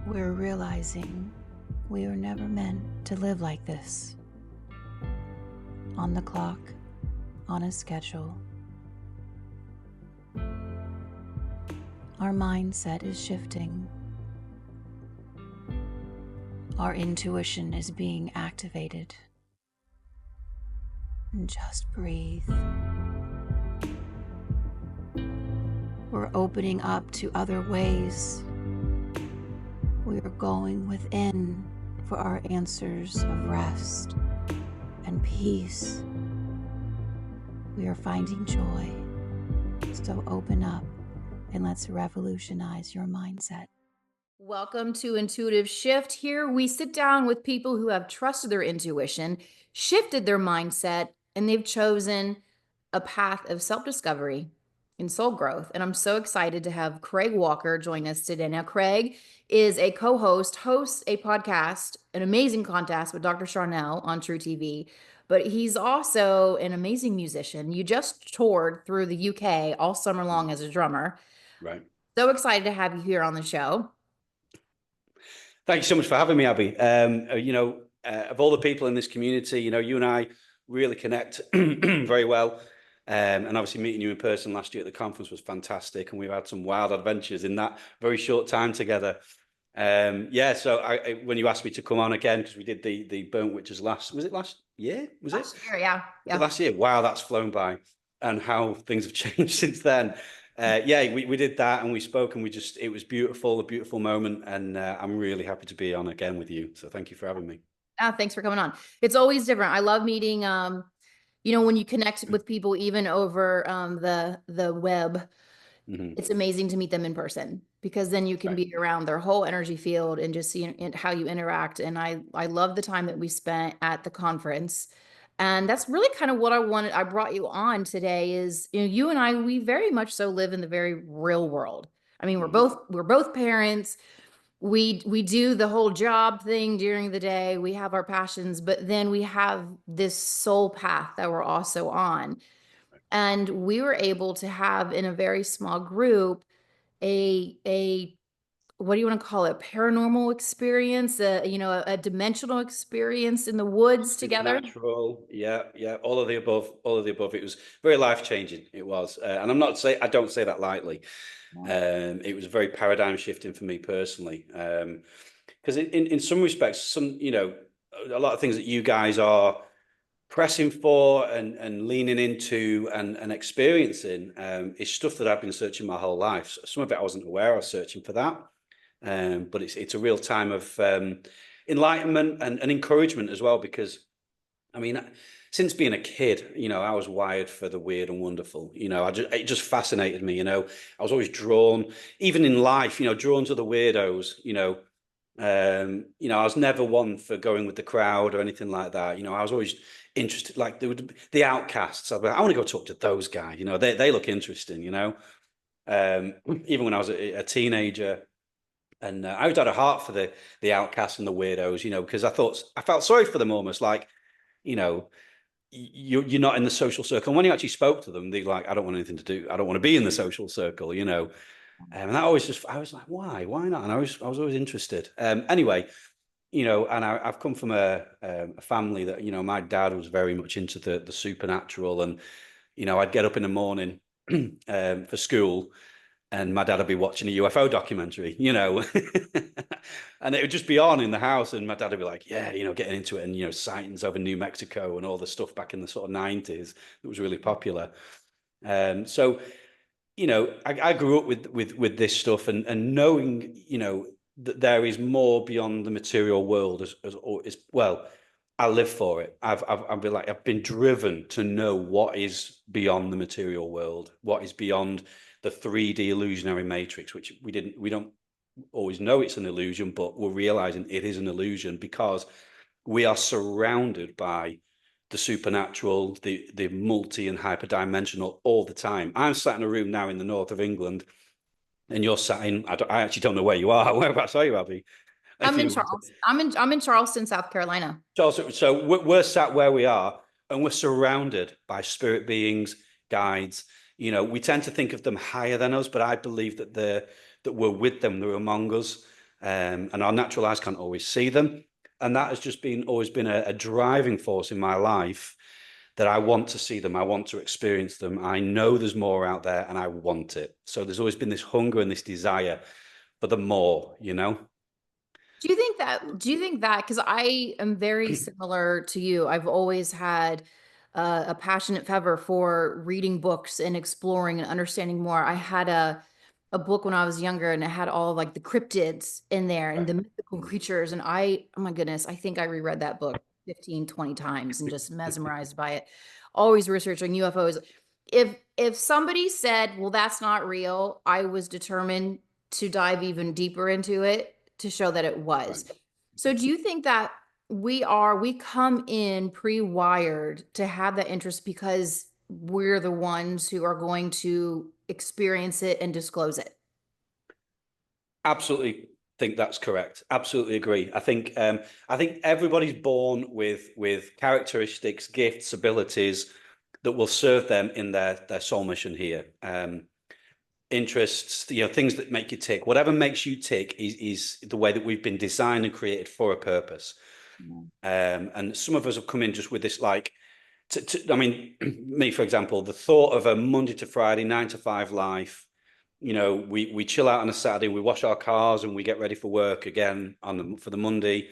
we're realizing we were never meant to live like this. On the clock, on a schedule. Our mindset is shifting. Our intuition is being activated. And just breathe. We're opening up to other ways. We are going within for our answers of rest and peace. We are finding joy. So open up and let's revolutionize your mindset. Welcome to Intuitive Shift. Here we sit down with people who have trusted their intuition, shifted their mindset, and they've chosen a path of self-discovery and soul growth. And I'm so excited to have Craig Walker join us today. Now, Craig is a co-host, hosts a podcast, an amazing contest with Dr. Charnel on True TV, but he's also an amazing musician. You just toured through the UK all summer long as a drummer. Right. So excited to have you here on the show. Thank you so much for having me, Abby. Of all the people in this community, you and I really connect very well. And obviously meeting you in person last year at the conference was fantastic. And we've had some wild adventures in that very short time together. So when you asked me to come on again, because we did the Burnt Witches last year? Last year, yeah. Last year. Wow, that's flown by. And how things have changed since then. We did that and we spoke and it was beautiful, a beautiful moment. And I'm really happy to be on again with you. So thank you for having me. Thanks for coming on. It's always different. I love meeting, when you connect with people, even over the web, It's amazing to meet them in person, because then you can be around their whole energy field and just see how you interact. And I love the time that we spent at the conference. And that's really kind of what I brought you on today is, you and I, we very much so live in the very real world. I mean, we're both parents. We do the whole job thing during the day. We have our passions, but then we have this soul path that we're also on. And we were able to have, in a very small group, a what do you want to call it? Paranormal experience, a dimensional experience in the woods together. Natural, yeah, all of the above. It was very life-changing. It was, and I don't say that lightly. It was very paradigm shifting for me personally, because in some respects, a lot of things that you guys are pressing for and leaning into and experiencing is stuff that I've been searching my whole life. Some of it I wasn't aware I was searching for that. But it's a real time of enlightenment and encouragement as well, because I mean, since being a kid, I was wired for the weird and wonderful. It just fascinated me. I was always drawn, even in life, drawn to the weirdos. I was never one for going with the crowd or anything like that. I was always interested, like the outcasts. I'd be like, I want to go talk to those guys. They look interesting. Even when I was a teenager. And I always had a heart for the outcasts and the weirdos, because I felt sorry for them, almost like, you're not in the social circle. And when you actually spoke to them, they're like, I don't want anything to do. I don't want to be in the social circle, And that I was like, why not? And I was always interested. Anyway, and I've come from a family that, my dad was very much into the supernatural, and, I'd get up in the morning for school, and my dad would be watching a UFO documentary, and it would just be on in the house. And my dad would be like, yeah, getting into it. And, sightings over New Mexico and all the stuff back in the sort of 90s that was really popular. So, I grew up with this stuff and knowing, that there is more beyond the material world as well. I live for it. I've been driven to know what is beyond the material world, what is beyond the 3D illusionary matrix, which we don't always know it's an illusion, but we're realizing it is an illusion because we are surrounded by the supernatural, the multi and hyperdimensional all the time. I'm sat in a room now in the north of England, and you're sat in, I actually don't know where you are. Whereabouts are you, Abby? I'm in Charleston. I'm in Charleston, South Carolina. So we're sat where we are, and we're surrounded by spirit beings, guides. We tend to think of them higher than us, but I believe that we're with them, they're among us. and our natural eyes can't always see them. And that has just always been a driving force in my life, that I want to see them. I want to experience them. I know there's more out there and I want it. So there's always been this hunger and this desire for the more, you know? Do you think that, because I am very similar to you. I've always had a passionate fervor for reading books and exploring and understanding more. I had a book when I was younger, and it had all like the cryptids in there and the mythical creatures. And oh my goodness, I think I reread that book 15, 20 times and just mesmerized by it. Always researching UFOs. If somebody said, well, that's not real, I was determined to dive even deeper into it to show that it was. Right. So do you think that we come in pre-wired to have that interest because we're the ones who are going to experience it and disclose it? Absolutely think that's correct. Absolutely agree. I think everybody's born with characteristics, gifts, abilities that will serve them in their soul mission here. Interests, you know, things that make you tick. Whatever makes you tick is the way that we've been designed and created for a purpose. And some of us have come in just with this, like, I mean, me, for example, the thought of a Monday to Friday, 9 to 5 life. You know, we chill out on a Saturday, we wash our cars, and we get ready for work again for the Monday.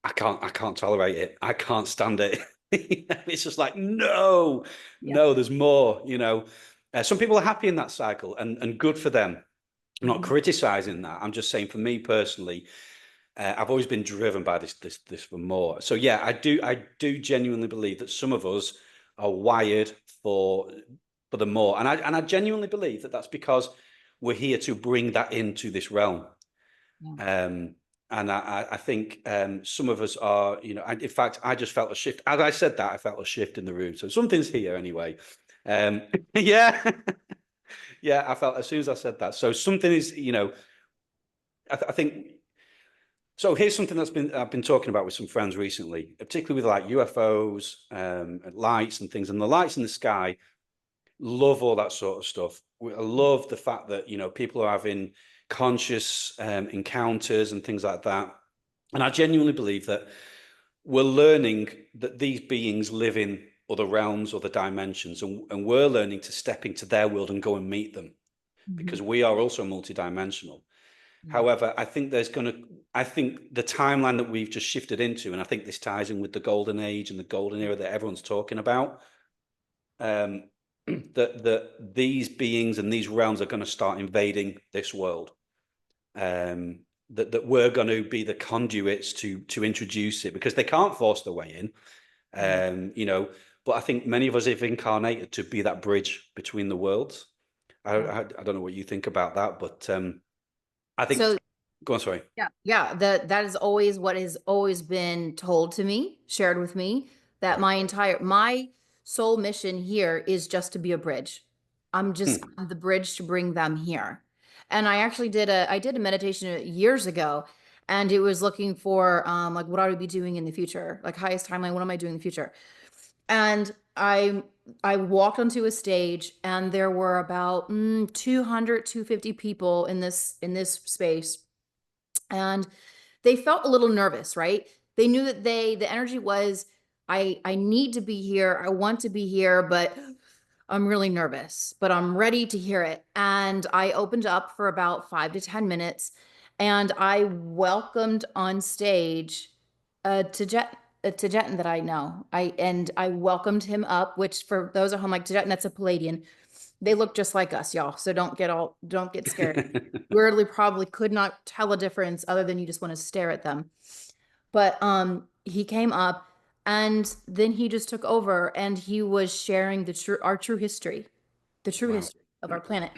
I can't tolerate it. I can't stand it. It's just like, no, there's more. You know, some people are happy in that cycle, and good for them. I'm not criticizing that. I'm just saying, for me personally, I've always been driven by this for more. So yeah, I do genuinely believe that some of us are wired for the more, and I genuinely believe that that's because we're here to bring that into this realm. And I think some of us are, you know, in fact, I just felt a shift. As I said that, I felt a shift in the room. So something's here anyway. Yeah. Yeah, I felt as soon as I said that. So something is, you know, I think. So here's something I've been talking about with some friends recently, particularly with like UFOs, and lights and things, and the lights in the sky. Love all that sort of stuff. I love the fact that, you know, people are having conscious encounters and things like that. And I genuinely believe that we're learning that these beings live in other realms, other dimensions, and we're learning to step into their world and go and meet them, because we are also multidimensional. However, I think the timeline that we've just shifted into, and I think this ties in with the golden age and the golden era that everyone's talking about, that these beings and these realms are going to start invading this world. That we're going to be the conduits to introduce it, because they can't force their way in. You know, but I think many of us have incarnated to be that bridge between the worlds. I don't know what you think about that, but I think. So, go on, sorry. Yeah. That is always what has always been told to me, shared with me, that my soul mission here is just to be a bridge. I'm the bridge to bring them here. And I actually did a meditation years ago, and it was looking for like, what I would be doing in the future, like highest timeline, what am I doing in the future? And I walked onto a stage, and there were about 200, 250 people in this space. And they felt a little nervous, right? They knew that the energy was, I need to be here. I want to be here, but I'm really nervous, but I'm ready to hear it. And I opened up for about 5 to 10 minutes, and I welcomed on stage a Tibetan that I know. I welcomed him up, which for those at home, like Tibetan, that's a Palladian. They look just like us, y'all. So don't get scared. Weirdly, probably could not tell a difference other than you just want to stare at them. But he came up, and then he just took over, and he was sharing our true history, history of our planet.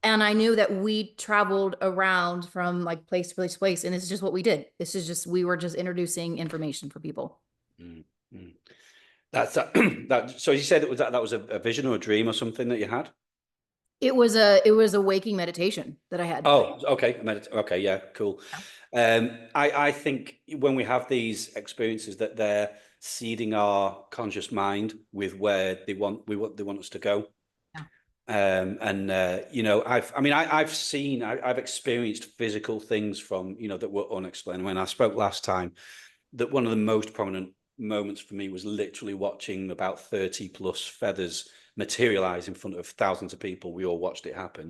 And I knew that we traveled around from like place to place to place, and this is just what we did. We were just introducing information for people. That's that. So you said that was a vision or a dream or something that you had? It was a waking meditation that I had. Oh, okay. Okay, yeah, cool. I think when we have these experiences, that they're seeding our conscious mind with where they want us to go. I've experienced physical things from, that were unexplained. When I spoke last time, that one of the most prominent moments for me was literally watching about 30 plus feathers materialize in front of thousands of people. We all watched it happen,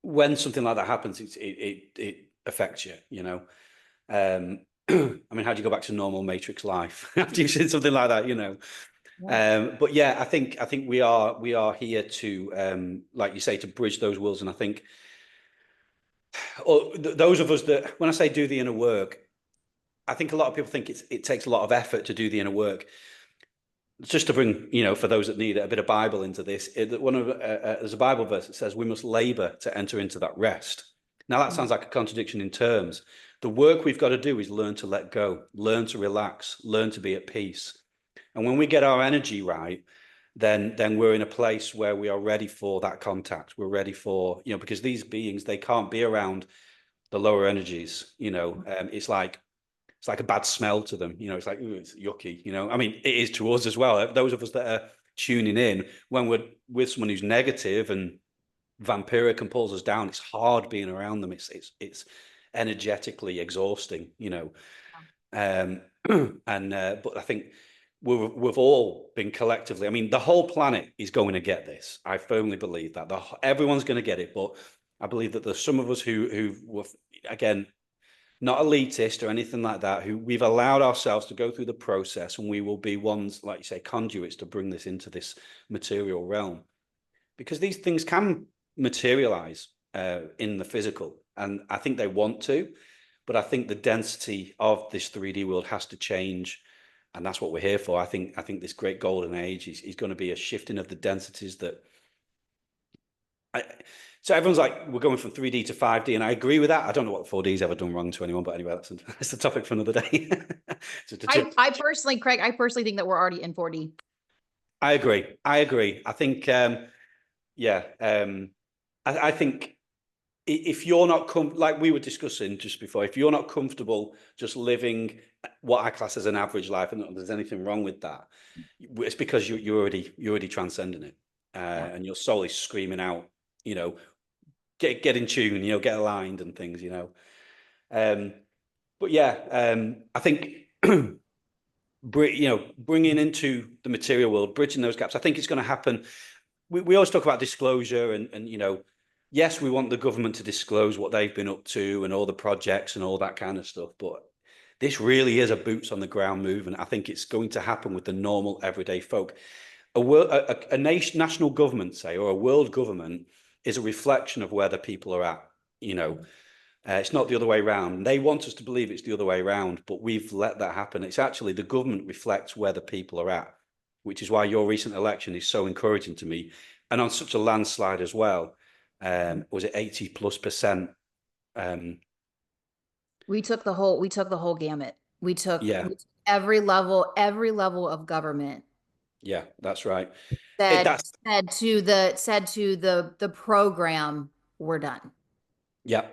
when something like that happens, it affects you, how do you go back to normal Matrix life after you've seen something like that, But yeah, I think we are here to, like you say, to bridge those worlds. And I think those of us that, when I say do the inner work, I think a lot of people think it takes a lot of effort to do the inner work. Just to bring, for those that need it, a bit of Bible into this, there's a Bible verse that says we must labor to enter into that rest. Now that sounds like a contradiction in terms. The work we've got to do is learn to let go, learn to relax, learn to be at peace. And when we get our energy right, then we're in a place where we are ready for that contact. We're ready for, because these beings, they can't be around the lower energies. It's like a bad smell to them. It's like, ooh, it's yucky. It is to us as well. Those of us that are tuning in, when we're with someone who's negative and vampiric and pulls us down, it's hard being around them. It's energetically exhausting. But I think we've all been collectively. The whole planet is going to get this. I firmly believe that everyone's going to get it. But I believe that there's some of us who were, again, not elitist or anything like that, who we've allowed ourselves to go through the process, and we will be ones, like you say, conduits to bring this into this material realm, because these things can materialize in the physical, and I think they want to, but I think the density of this 3D world has to change, and that's what we're here for. I think this great golden age is going to be a shifting of the densities so everyone's like, we're going from 3D to 5D, and I agree with that. I don't know what 4D's ever done wrong to anyone, but anyway, that's the topic for another day. I personally, Craig, think that we're already in 4D. I agree. I think, I think if you're not like we were discussing just before, if you're not comfortable just living what I class as an average life, and not that there's anything wrong with that, it's because you're already transcending it, and your soul is screaming out, get in tune, get aligned and things, but yeah, I think, bringing into the material world, bridging those gaps, I think it's going to happen. We always talk about disclosure and yes, we want the government to disclose what they've been up to and all the projects and all that kind of stuff. But this really is a boots on the ground movement. I think it's going to happen with the normal everyday folk. A national government, say, or a world government is a reflection of where the people are at. It's not the other way around. They want us to believe it's the other way around, but we've let that happen. It's actually the government reflects where the people are at, which is why your recent election is so encouraging to me. And on such a landslide as well. Was it 80+%? We took the whole gamut. We took every level of government. Yeah, that's right. Said to the program, we're done. Yeah,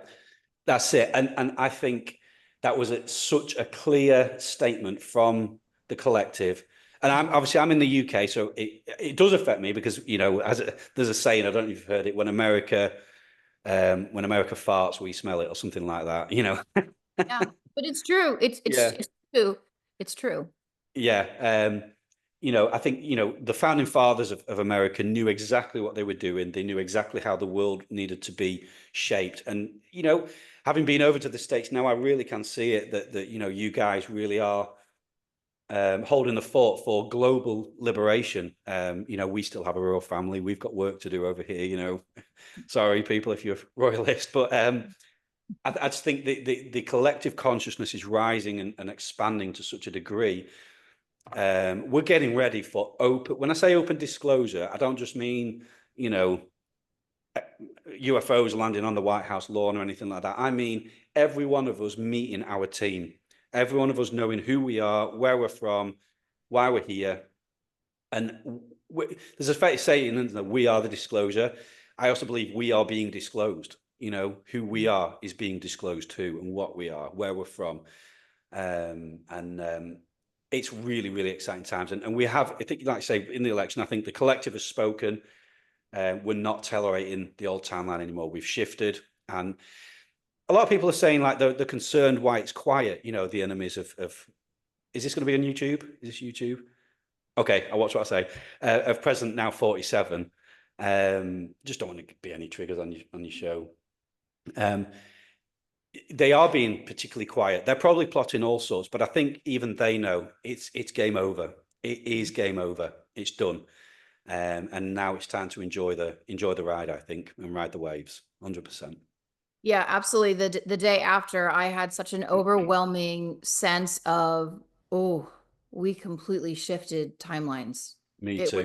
that's it. And I think that was such a clear statement from the collective. And I'm in the UK, so it does affect me because, there's a saying, I don't know if you've heard it, when America farts, we smell it, or something like that, Yeah, but it's true. It's true. It's true. Yeah. I think, the founding fathers of America knew exactly what they were doing. They knew exactly how the world needed to be shaped. And, having been over to the States now, I really can see it that you guys really are holding the fort for global liberation. We still have a royal family. We've got work to do over here, sorry people if you're royalist, but I just think the collective consciousness is rising and expanding to such a degree. We're getting ready for when I say open disclosure, I don't just mean, UFOs landing on the White House lawn or anything like that. I mean, every one of us meeting our team, every one of us knowing who we are, where we're from, why we're here. And there's a fair saying that we are the disclosure. I also believe we are being disclosed. Who we are is being disclosed too, and what we are, where we're from. it's really, really exciting times. And we have, I think, like I say, in the election, I think the collective has spoken. We're not tolerating the old timeline anymore. We've shifted. And a lot of people are saying, like, they're concerned why it's quiet, you know, the enemies of is this going to be on YouTube? Is this YouTube? Okay, I'll watch what I say. Of President Now 47. Just don't want to be any triggers on your show. They are being particularly quiet. They're probably plotting all sorts, but I think even they know it's game over. It is game over. It's done. And now it's time to enjoy the ride, I think, and ride the waves. 100%. Yeah, absolutely. The day after, I had such an overwhelming sense of, oh, we completely shifted timelines. Me It too.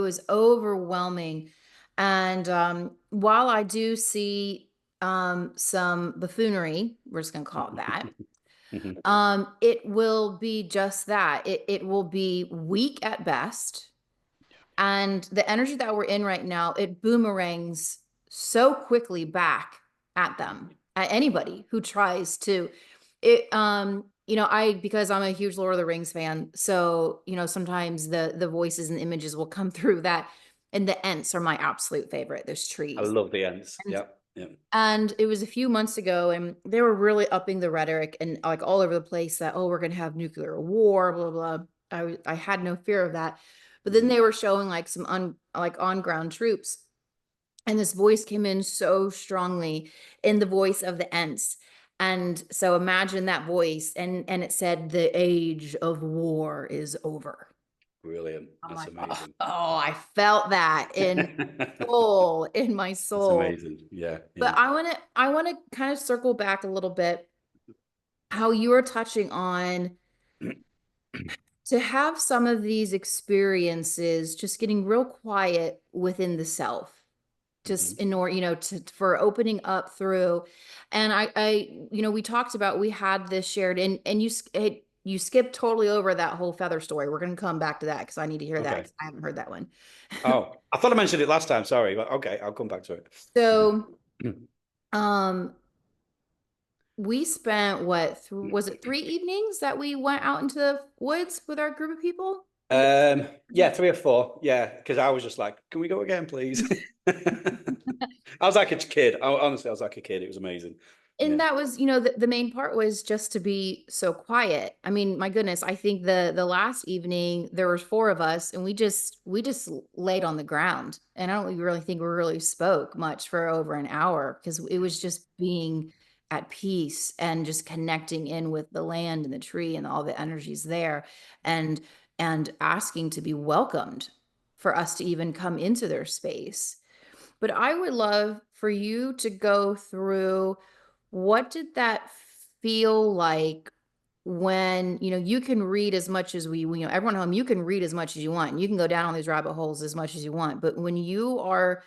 was overwhelming. And while I do see some buffoonery, we're just gonna call it that, it will be just that. It will be weak at best. And the energy that we're in right now, it boomerangs so quickly back at them, at anybody who tries to because I'm a huge Lord of the Rings fan, so sometimes the voices and images will come through that, and the Ents are my absolute favorite. There's trees. I love the Ents. Yeah. And it was a few months ago, and they were really upping the rhetoric and like all over the place that, oh, we're gonna have nuclear war, blah blah. I had no fear of that. But then they were showing like some on ground troops. And this voice came in so strongly in the voice of the Ents. And so imagine that voice. And it said, the age of war is over. Brilliant. That's amazing. Oh, I felt that in my soul. That's amazing. Yeah. But I want to kind of circle back a little bit, how you were touching on to have some of these experiences, just getting real quiet within the self, just in order, for opening up through. And we talked about, we had this shared, and you skipped totally over that whole feather story. We're going to come back to that because I need to hear that, because I haven't heard that one. Oh, I thought I mentioned it last time. Sorry, but okay, I'll come back to it. So, we spent was it 3 evenings that we went out into the woods with our group of people? Yeah, 3 or 4. Yeah, because I was just like, can we go again, please? I was like a kid. Honestly, I was like a kid. It was amazing. And that was, the main part was just to be so quiet. I mean, my goodness, I think the last evening there were 4 of us, and we just laid on the ground, and I don't really think we really spoke much for over an hour, because it was just being at peace and just connecting in with the land and the tree and all the energies there, and asking to be welcomed, for us to even come into their space. But I would love for you to go through, what did that feel like when, you can read as much as everyone at home, you can read as much as you want, and you can go down on these rabbit holes as much as you want. But when you are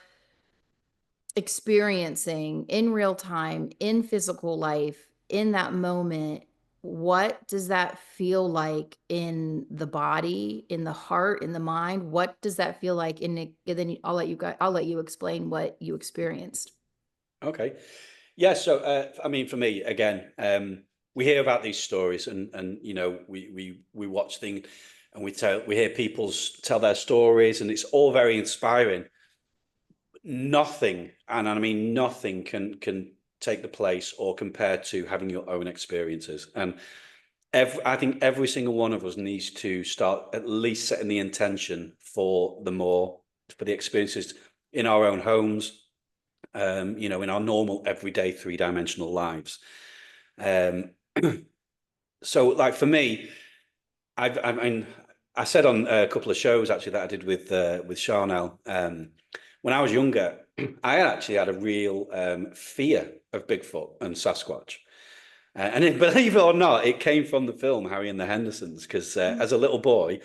experiencing in real time, in physical life, in that moment, what does that feel like in the body, in the heart, in the mind? What does that feel like and then I'll let you explain what you experienced. Okay. Yeah. So, I mean, for me, again, we hear about these stories, and we watch things, and we hear people tell their stories, and it's all very inspiring. Nothing, and I mean nothing, can take the place or compare to having your own experiences. And I think every single one of us needs to start at least setting the intention for the experiences in our own homes, in our normal everyday 3-dimensional lives. So, like, for me, I said on a couple of shows actually that I did with Charnel, when I was younger, I actually had a real fear of Bigfoot and Sasquatch. And believe it or not, it came from the film Harry and the Hendersons, because as a little boy,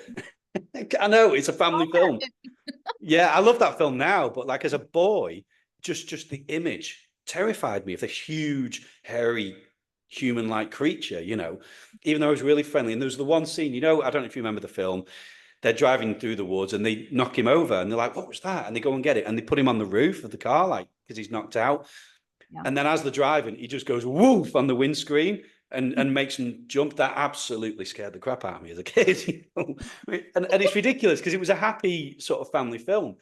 I know it's a family film. Yeah, I love that film now, but like as a boy, just the image terrified me of this huge, hairy, human-like creature, even though it was really friendly. And there was the one scene, I don't know if you remember the film. They're driving through the woods and they knock him over, and they're like, what was that? And they go and get it, and they put him on the roof of the car, like, because he's knocked out. Yeah. And then as they're driving, he just goes woof on the windscreen. and makes them jump. That absolutely scared the crap out of me as a kid. You know? And it's ridiculous because it was a happy sort of family film.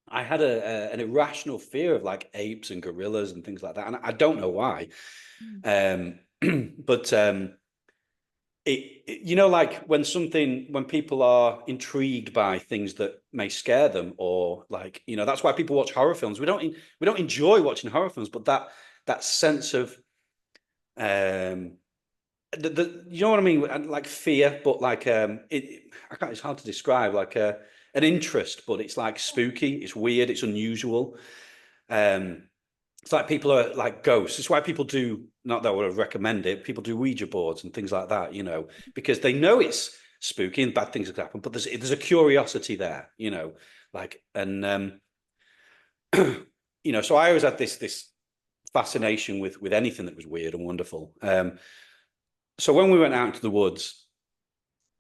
I had an irrational fear of like apes and gorillas and things like that, and I don't know why. But you know, like when people are intrigued by things that may scare them, or like, you know, that's why people watch horror films. We don't enjoy watching horror films, but that sense of you know what I mean, like fear, but like it's hard to describe, like an interest, but it's like spooky, it's weird, it's unusual. It's like people are like ghosts. It's why people do, not that I would recommend it, people do Ouija boards and things like that, you know, because they know it's spooky and bad things have happened, but there's a curiosity there, you know, like, and you know, so I always had this fascination with anything that was weird and wonderful. So when we went out into the woods,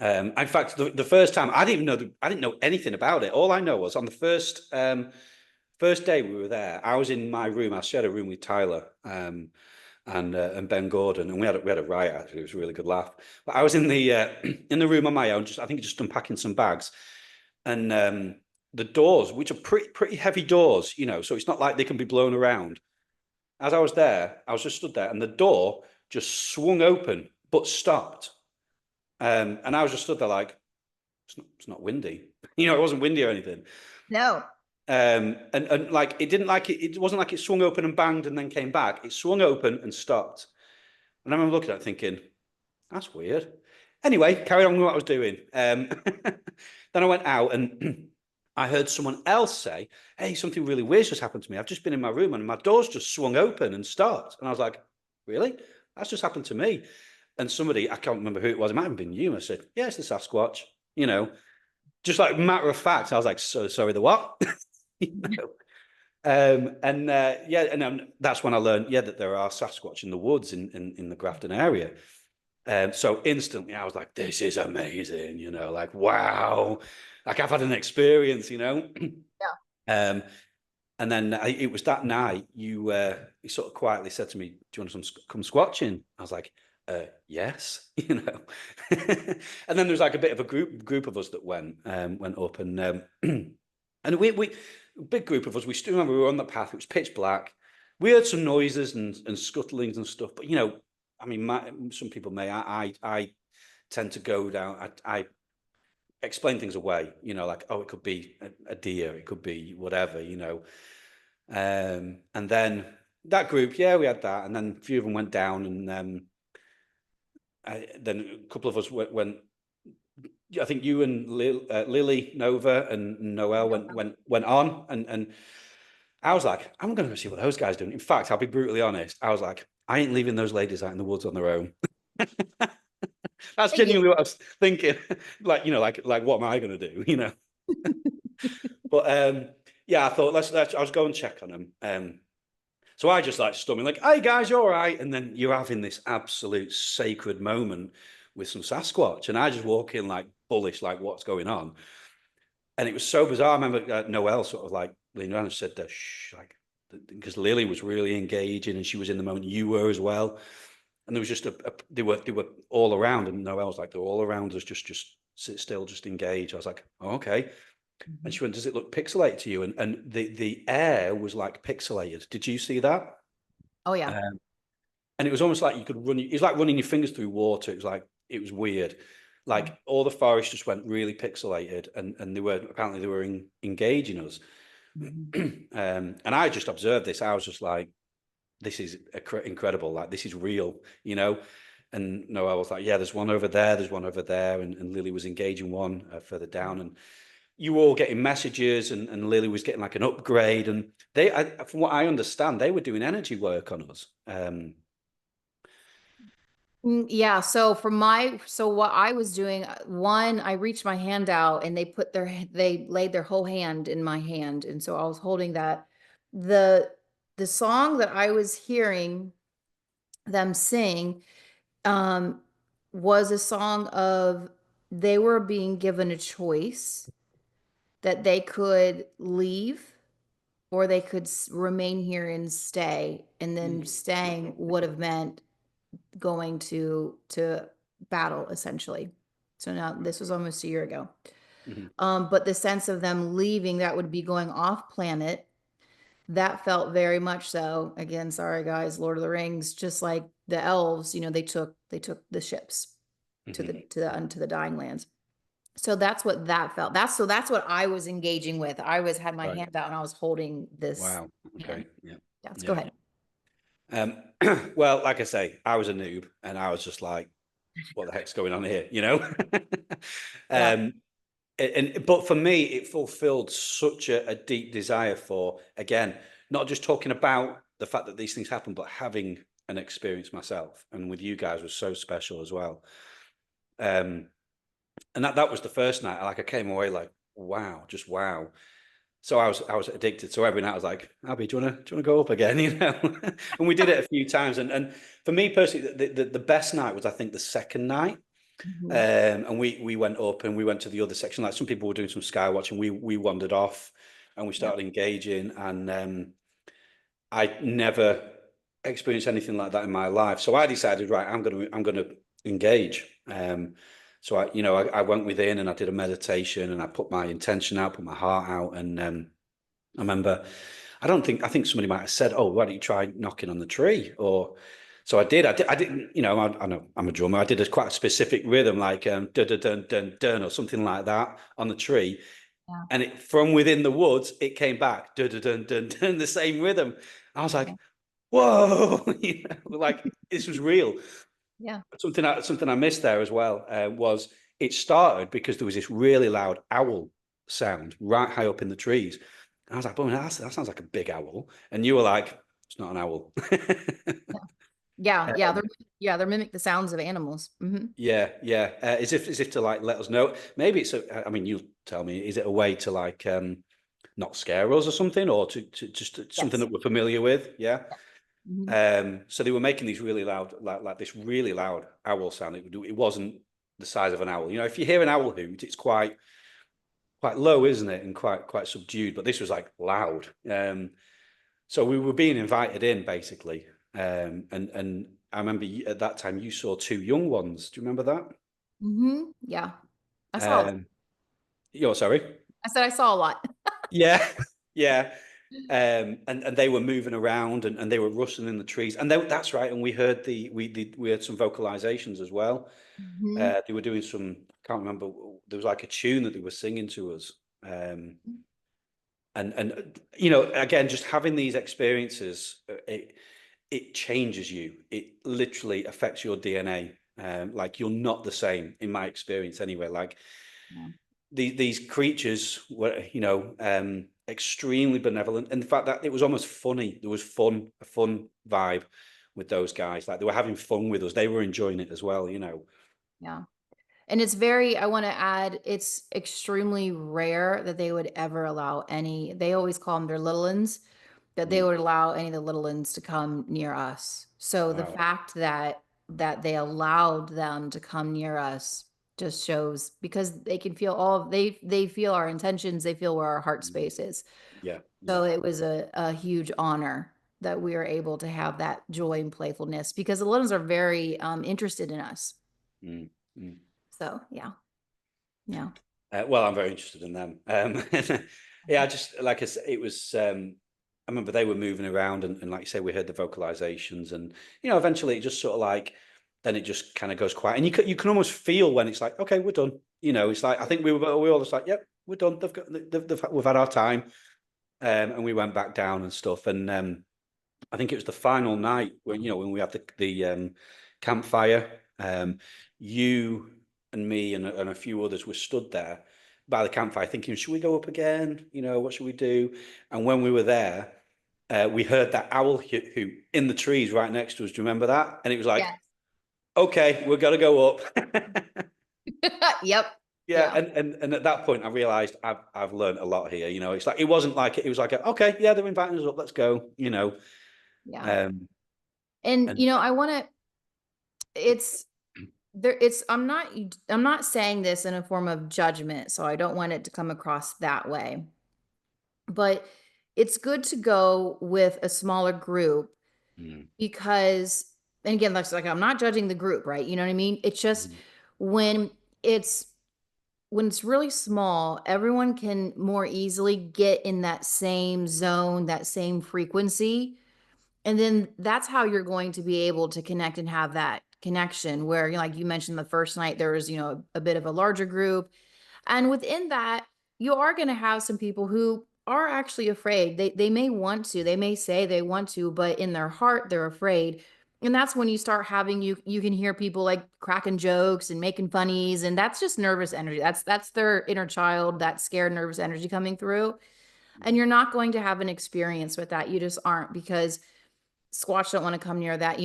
in fact, the first time I didn't know anything about it. All I know was on the first day we were there, I was in my room. I shared a room with Tyler and Ben Gordon, and we had a riot. Actually, it was a really good laugh. But I was in the room on my own, I think just unpacking some bags, and the doors, which are pretty heavy doors, you know, so it's not like they can be blown around. As I was there, I was just stood there, and the door just swung open but stopped. And I was just stood there like, it's not windy. You know, it wasn't windy or anything. No. And like it wasn't like it swung open and banged and then came back. It swung open and stopped. And I remember looking at it thinking, that's weird. Anyway, carried on with what I was doing. Then I went out and I heard someone else say, hey, something really weird just happened to me. I've just been in my room and my door's just swung open and stopped. And I was like, really? That's just happened to me. And somebody, I can't remember who it was, it might have been you, I said, yeah, it's the Sasquatch, you know, just like matter of fact. I was like, so sorry, the what? You know? And that's when I learned, that there are Sasquatch in the woods in the Grafton area. So instantly I was like, this is amazing, you know, like, wow, like I've had an experience, you know? Yeah. And then it was that night you sort of quietly said to me, do you want to come squatching? I was like, yes, you know. And then there was like a bit of a group of us that went up, and and we big group of us. We still remember we were on the path. It was pitch black. We heard some noises and scuttlings and stuff, but you know, I mean, some people may. I tend to go down. I explain things away. You know, like, oh, it could be a deer. It could be whatever. You know, and then that group, we had that, and then a few of them went down, and then a couple of us went. I think you and Lily, Nova, and Noel went on, and I was like, I'm going to go see what those guys doing. In fact, I'll be brutally honest. I was like, I ain't leaving those ladies out in the woods on their own. That's genuinely what I was thinking. Like, you know, like what am I going to do? You know. But I thought let's. I was going to check on them. So I just like stumbling, like, hey guys, you all right? And then you're having this absolute sacred moment with some Sasquatch, and I just walk in like bullish, like what's going on? And it was so bizarre. I remember Noelle sort of like leaned around and said, shh, like, because Lily was really engaging and she was in the moment. You were as well. And there was just they were all around, and Noelle was like, they're all around us, just sit still, just engage. I was like, oh, okay. And she went, does it look pixelated to you? And the air was like pixelated. Did you see that? Oh yeah. And it was almost like you could it was like running your fingers through water. It was like, it was weird. Like all the forest just went really pixelated, and they were engaging us. And I just observed this. I was just like, this is incredible. Like, this is real, you know? And Noelle was like, yeah, there's one over there. There's one over there. And Lily was engaging one further down, and you were all getting messages, and Lily was getting like an upgrade, and from what I understand, they were doing energy work on us. Yeah. So what I was doing, I reached my hand out and they laid their whole hand in my hand. And so I was holding that. The song that I was hearing them sing, was a song of, they were being given a choice that they could leave or they could remain here and stay. And then staying would have meant going to battle, essentially. So now this was almost a year ago. But the sense of them leaving, that would be going off planet, that felt very much so, again, sorry guys, Lord of the Rings, just like the elves, they took the ships to the dying lands. So that's what that felt. That's what I was engaging with. I had my hand out and I was holding this. Wow. Okay. hand. Yeah. Let's go ahead. Well, like I say, I was a noob and I was just like, what the heck's going on here? Yeah. But for me, it fulfilled such a deep desire for, again, not just talking about the fact that these things happen, but having an experience myself. And with you guys was so special as well. And that was the first night. I came away like, wow, just wow. So I was addicted. So every night I was like, Abby, do you wanna go up again? And we did it a few times. And for me personally, the best night was, I think, the second night. And we went up and we went to the other section. Like some people were doing some sky watching. We wandered off and we started engaging. And I never experienced anything like that in my life. So I decided, right, I'm gonna engage. So I went within and I did a meditation and I put my intention out, put my heart out. And I remember, I think somebody might have said, "Oh, why don't you try knocking on the tree?" Or so I did. I didn't, I know I'm a drummer. I did quite a specific rhythm, like dun dun dun dun dun or something like that on the tree. Yeah. And from within the woods, it came back dun dun dun dun dun, the same rhythm. I was like, "Whoa!" Like this was real. Yeah. Something I missed there as well was it started because there was this really loud owl sound right high up in the trees. And I was like, "Oh, that sounds like a big owl." And you were like, "It's not an owl." Yeah. They're mimic the sounds of animals. Yeah. As if to like let us know. Maybe it's I mean, you tell me. Is it a way to like not scare us or something, or to just something that we're familiar with? Yeah. So they were making these really loud, like this really loud owl sound. It wasn't the size of an owl. If you hear an owl hoot, it's quite low, isn't it, and quite subdued. But this was like loud. So we were being invited in basically. And I remember at that time you saw two young ones. Do you remember that? Yeah. I saw. You're sorry. I said I saw a lot. Yeah, yeah. And they were moving around and they were rustling in the trees. And that's right. And we heard we heard some vocalizations as well. They were doing some, I can't remember, there was like a tune that they were singing to us. And again, just having these experiences, it changes you. It literally affects your DNA. Like you're not the same in my experience anyway. Like these creatures were, extremely benevolent. And the fact that it was almost funny. There was a fun vibe with those guys. Like they were having fun with us. They were enjoying it as well, Yeah. And I want to add, it's extremely rare that they would ever allow they always call them their little ones, that they would allow any of the little ones to come near us. So the fact that they allowed them to come near us just shows, because they can feel they feel our intentions, they feel where our heart space is. Yeah. So it was a huge honor that we were able to have that joy and playfulness, because the little ones are very interested in us. So yeah. Well, I'm very interested in them. Yeah, just like I said, it was. I remember they were moving around, and like you say, we heard the vocalizations, and eventually it just sort of like, then it just kind of goes quiet, and you can almost feel when it's like, okay, we're done. It's like I think we were all just like, yep, we're done. We've had our time, and we went back down and stuff, and I think it was the final night when we had the campfire. You and me and a few others were stood there by the campfire thinking, should we go up again? What should we do? And when we were there, we heard that owl hoot in the trees right next to us. Do you remember that? And it was like, okay, we're going to go up. Yep. Yeah. And at that point I realized I've learned a lot here. It's like, it wasn't like, it was like, okay, yeah, they're inviting us up. Let's go, Yeah. And I want to, I'm not saying this in a form of judgment, so I don't want it to come across that way. But it's good to go with a smaller group because and again, that's like, I'm not judging the group, right? You know what I mean? It's just when it's, when it's really small, everyone can more easily get in that same zone, that same frequency. And then that's how you're going to be able to connect and have that connection where, like you mentioned, the first night, there was, a bit of a larger group. And within that, you are going to have some people who are actually afraid. They may want to, they may say they want to, but in their heart, they're afraid. And that's when you start having, you can hear people like cracking jokes and making funnies. And that's just nervous energy. That's their inner child, that scared, nervous energy coming through. And you're not going to have an experience with that. You just aren't, because squatch don't want to come near that,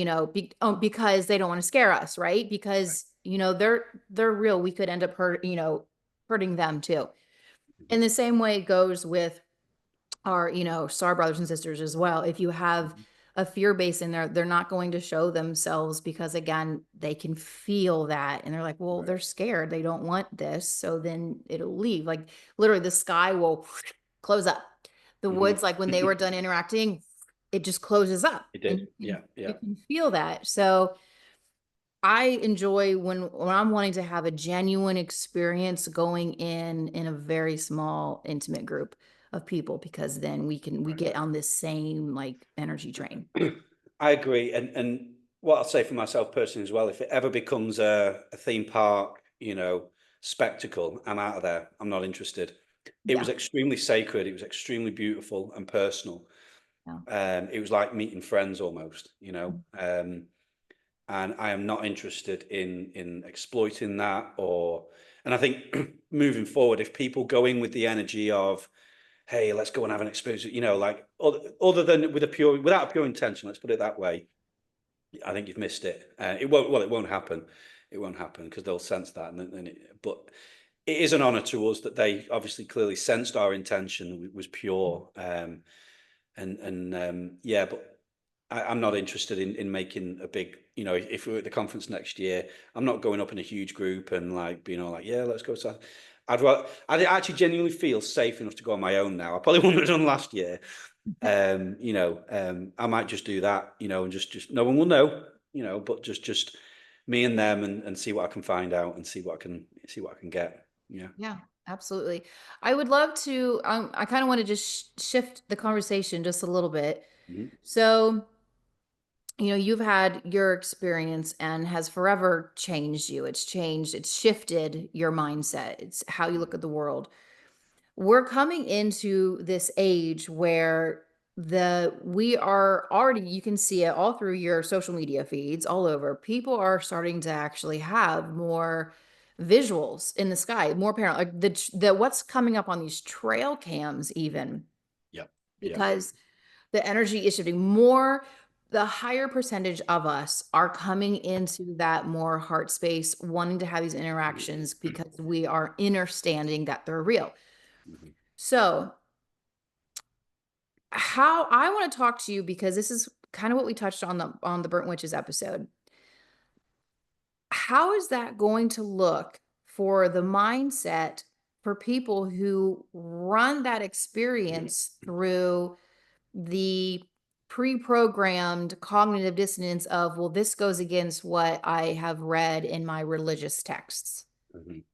because they don't want to scare us, right? Because, they're real. We could end up hurting them too. In the same way it goes with our, star brothers and sisters as well. If you have a fear base in there, they're not going to show themselves, because again, they can feel that. And they're like, well, they're scared. They don't want this. So then it'll leave. Like literally the sky will close up. The woods, like when they were done interacting, it just closes up. It did. And Yeah. you can feel that. So I enjoy when I'm wanting to have a genuine experience going in a very small, intimate group of people, because then we get on this same like energy train. I agree. And what I'll say for myself personally as well, if it ever becomes a theme park, spectacle, I'm out of there. I'm not interested. It was extremely sacred. It was extremely beautiful and personal. It was like meeting friends almost, and I am not interested in exploiting that. And I think moving forward, if people go in with the energy of, hey, let's go and have an experience, like other than without a pure intention, let's put it that way, I think you've missed it. It won't happen. It won't happen because they'll sense that. But it is an honor to us that they obviously clearly sensed our intention was pure. But I'm not interested in making a big, if we're at the conference next year, I'm not going up in a huge group and like being all like, yeah, let's go. So I'd actually genuinely feel safe enough to go on my own now. I probably wouldn't have done last year. I might just do that, and just no one will know, but just me and them and see what I can find out and see what I can get. Yeah. Yeah, absolutely. I would love to, I kind of want to just shift the conversation just a little bit. So, you've had your experience and has forever changed you. It's shifted your mindset. It's how you look at the world. We're coming into this age where we are already, you can see it all through your social media feeds all over. People are starting to actually have more visuals in the sky, more apparent, like the what's coming up on these trail cams even. Because the energy is shifting more. The higher percentage of us are coming into that more heart space, wanting to have these interactions because we are understanding that they're real. So how I want to talk to you, because this is kind of what we touched on the Burnt Witches episode. How is that going to look for the mindset for people who run that experience through the pre-programmed cognitive dissonance of, well, this goes against what I have read in my religious texts? And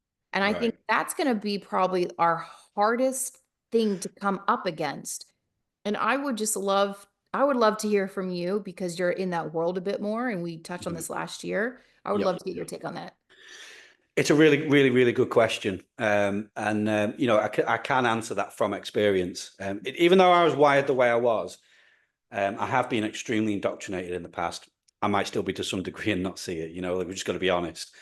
I think that's going to be probably our hardest thing to come up against. And I would love to hear from you, because you're in that world a bit more, and we touched on this last year. I would love to get your take on that. It's a really, really, really good question. I can answer that from experience. Even though I was wired the way I was, I have been extremely indoctrinated in the past. I might still be to some degree and not see it. We're just going to be honest.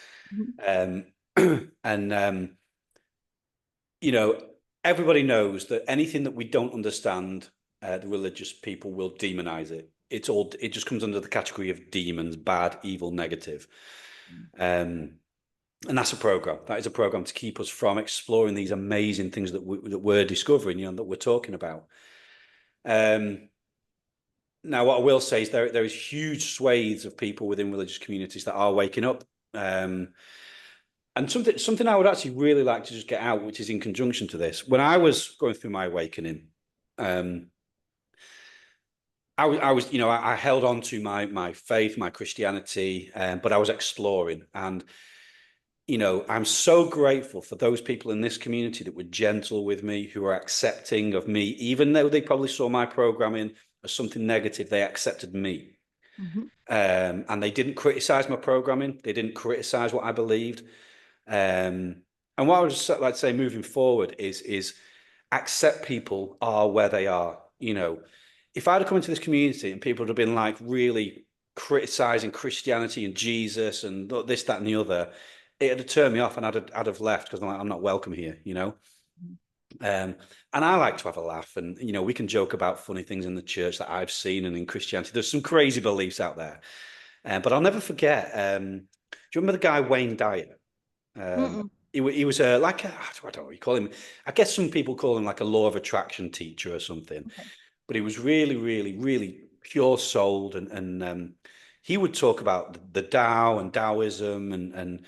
Everybody knows that anything that we don't understand, the religious people will demonize it. It just comes under the category of demons, bad, evil, negative. And that's a program. That is a program to keep us from exploring these amazing things that we're discovering, that we're talking about. Now, what I will say is there is huge swathes of people within religious communities that are waking up. And something I would actually really like to just get out, which is in conjunction to this. When I was going through my awakening, I I was, I held on to my faith, my Christianity, but I was exploring. And, I'm so grateful for those people in this community that were gentle with me, who were accepting of me, even though they probably saw my programming as something negative, they accepted me. Mhm. And they didn't criticize my programming. They didn't criticize what I believed. And what I would just like to say moving forward is accept people are where they are. If I'd have come into this community and people would have been like really criticizing Christianity and Jesus and this, that, and the other, it'd have turned me off, and I'd have left, because I'm not welcome here. And I like to have a laugh, and we can joke about funny things in the church that I've seen, and in Christianity there's some crazy beliefs out there. But I'll never forget. Do you remember the guy Wayne Dyer? He was like I don't know what you call him. I guess some people call him like a law of attraction teacher or something. Okay. But he was really, really, really pure souled, and he would talk about the Tao and Taoism,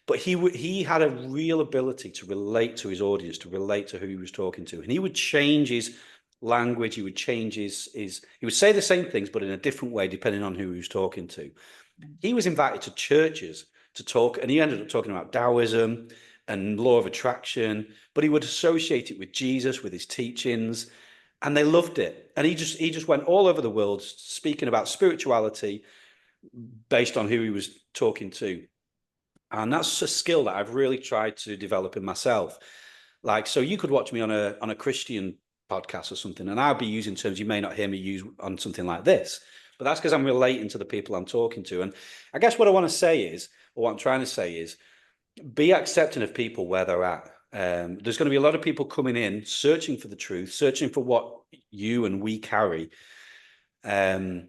but he had a real ability to relate to his audience, to relate to who he was talking to, and he would change his language. He would change he would say the same things, but in a different way depending on who he was talking to. He was invited to churches to talk, and he ended up talking about Taoism and law of attraction, but he would associate it with Jesus, with his teachings, and they loved it. And he just went all over the world speaking about spirituality based on who he was talking to. And that's a skill that I've really tried to develop in myself. Like, so you could watch me on a Christian podcast or something, and I'll be using terms you may not hear me use on something like this, but that's because I'm relating to the people I'm talking to. And I guess what I want to say is, or what I'm trying to say is, be accepting of people where they're at. There's going to be a lot of people coming in, searching for the truth, searching for what you and we carry. And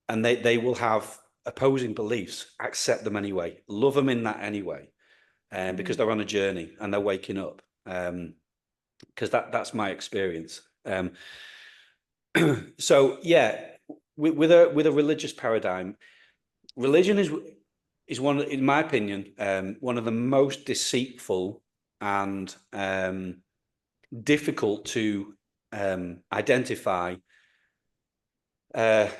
they will have opposing beliefs. Accept them anyway. Love them in that anyway. Because they're on a journey and they're waking up. Because that's my experience. So yeah, with a religious paradigm, religion is one, in my opinion, one of the most deceitful and difficult to identify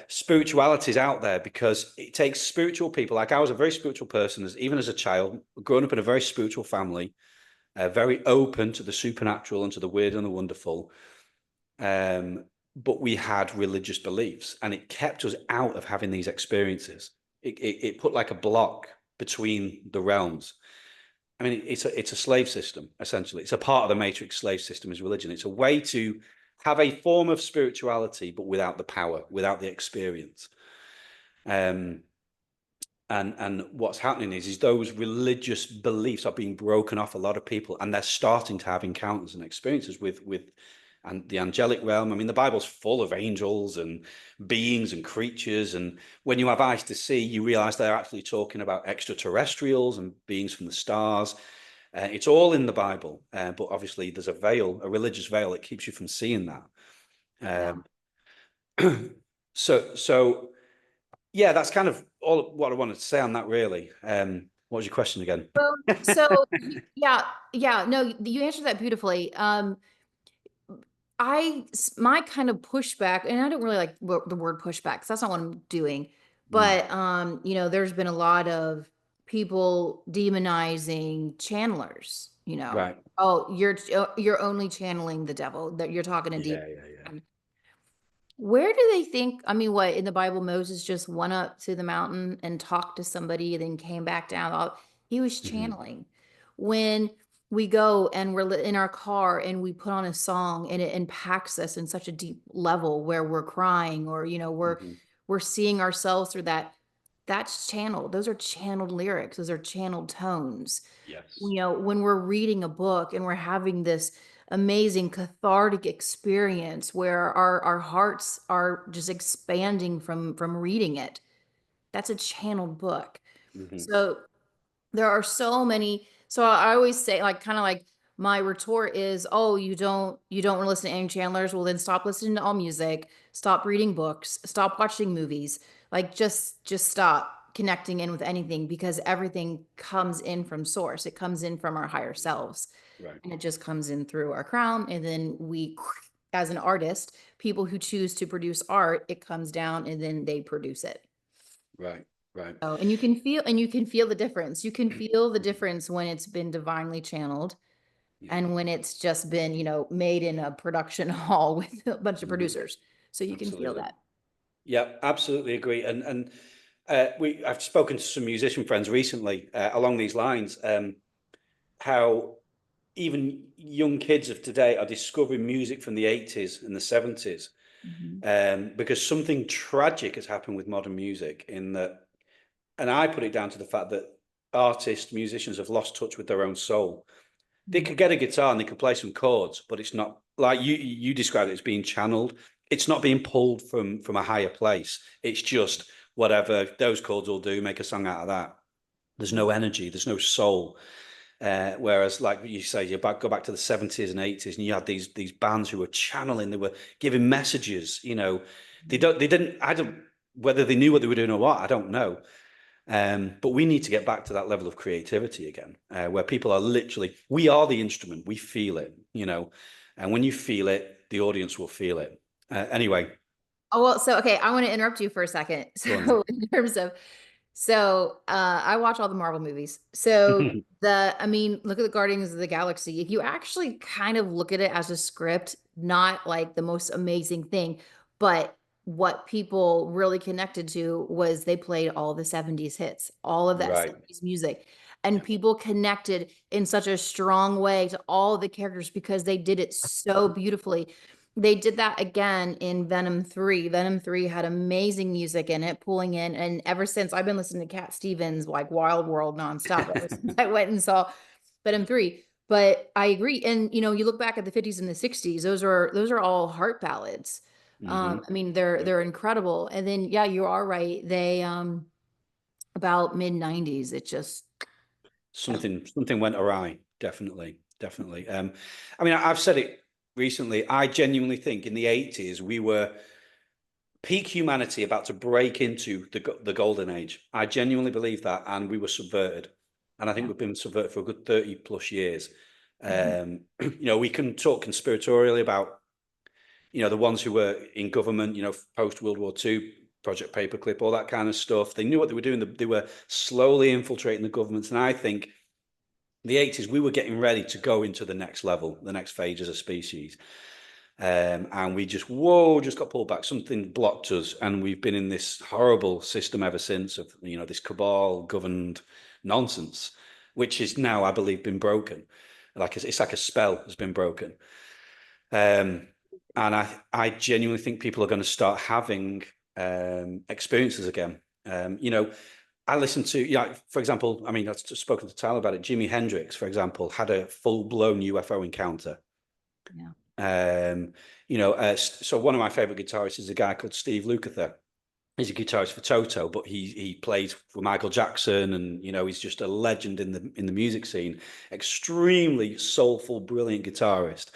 spiritualities out there, because it takes spiritual people. Like, I was a very spiritual person, even as a child, growing up in a very spiritual family, very open to the supernatural and to the weird and the wonderful. But we had religious beliefs, and it kept us out of having these experiences. It put like a block between the realms. I mean, it's a slave system, essentially. It's a part of the matrix slave system is religion. It's a way to have a form of spirituality, but without the power, without the experience. And what's happening is those religious beliefs are being broken off a lot of people, and they're starting to have encounters and experiences with and the angelic realm. I mean, the Bible's full of angels and beings and creatures. And when you have eyes to see, you realize they're actually talking about extraterrestrials and beings from the stars. It's all in the Bible. But obviously there's a veil, a religious veil, that keeps you from seeing that. So yeah, that's kind of all what I wanted to say on that, really. What was your question again? So yeah, no, you answered that beautifully. My kind of pushback, and I don't really like the word pushback, because that's not what I'm doing. But there's been a lot of people demonizing channelers. Right. Oh, you're only channeling the devil, that you're talking to Yeah. demons. Where do they think? I mean, what in the Bible, Moses just went up to the mountain and talked to somebody, and then came back down. He was channeling. When we go and we're in our car and we put on a song, and it impacts us in such a deep level where we're crying, or we're seeing ourselves through that. That's channeled. Those are channeled lyrics. Those are channeled tones. Yes. When we're reading a book and we're having this amazing cathartic experience where our hearts are just expanding from reading it, that's a channeled book. So there are so many. So I always say, like, kind of like, my retort is, oh, you don't want to listen to any channelers? Well, then stop listening to all music, stop reading books, stop watching movies. Like, just stop connecting in with anything, because everything comes in from source. It comes in from our higher selves. Right. And it just comes in through our crown, and then as an artist, people who choose to produce art, it comes down and then they produce it. Right. Right. Oh, and you can feel the difference. You can feel the difference when it's been divinely channeled Yeah. and when it's just been, made in a production hall with a bunch of producers. So you can feel Absolutely. that. Yeah, absolutely agree. And I've spoken to some musician friends recently along these lines, how even young kids of today are discovering music from the 80s and the 70s, because something tragic has happened with modern music in that, and I put it down to the fact that artists, musicians have lost touch with their own soul. They could get a guitar and they could play some chords, but it's not like you described it as being channeled. It's not being pulled from a higher place. It's just whatever those chords will do, make a song out of that. There's no energy, there's no soul. Whereas, like you say, go back to the 70s and 80s, and you had these bands who were channeling, they were giving messages. They didn't. I don't whether they knew what they were doing or what. I don't know. But we need to get back to that level of creativity again, where people are literally, we are the instrument, we feel it, and when you feel it, the audience will feel it. Anyway. Oh, well, so, okay, I want to interrupt you for a second. So in terms of, I watch all the Marvel movies. So look at the Guardians of the Galaxy. If you actually kind of look at it as a script, not like the most amazing thing, but what people really connected to was they played all the 70s hits, all of that Right. 70s music. And people connected in such a strong way to all the characters because they did it so beautifully. They did that again in Venom 3. Venom 3 had amazing music in it, pulling in. And ever since I've been listening to Cat Stevens, like Wild World nonstop, ever since I went and saw Venom 3. But I agree. And, you look back at the 50s and the 60s, those are all heart ballads. They're incredible. And then, yeah, you are right. They, about mid 90s, it just. Something went awry. Definitely. I've said it recently. I genuinely think in the 80s we were peak humanity about to break into the golden age. I genuinely believe that, and we were subverted, and I think we've been subverted for a good 30 plus years. We can talk conspiratorially about the ones who were in government, post World War II, Project Paperclip, all that kind of stuff. They knew what they were doing. They were slowly infiltrating the governments, and I think the 80s we were getting ready to go into the next level, the next phase as a species. And we just got pulled back. Something blocked us, and we've been in this horrible system ever since of this cabal governed nonsense, which is now, I believe, been broken. It's like a spell has been broken. And I genuinely think people are going to start having experiences again. I listened to, for example, I've just spoken to Tyler about it. Jimi Hendrix, for example, had a full-blown UFO encounter. Yeah. So one of my favorite guitarists is a guy called Steve Lukather. He's a guitarist for Toto, but he plays for Michael Jackson, and he's just a legend in the music scene. Extremely soulful, brilliant guitarist.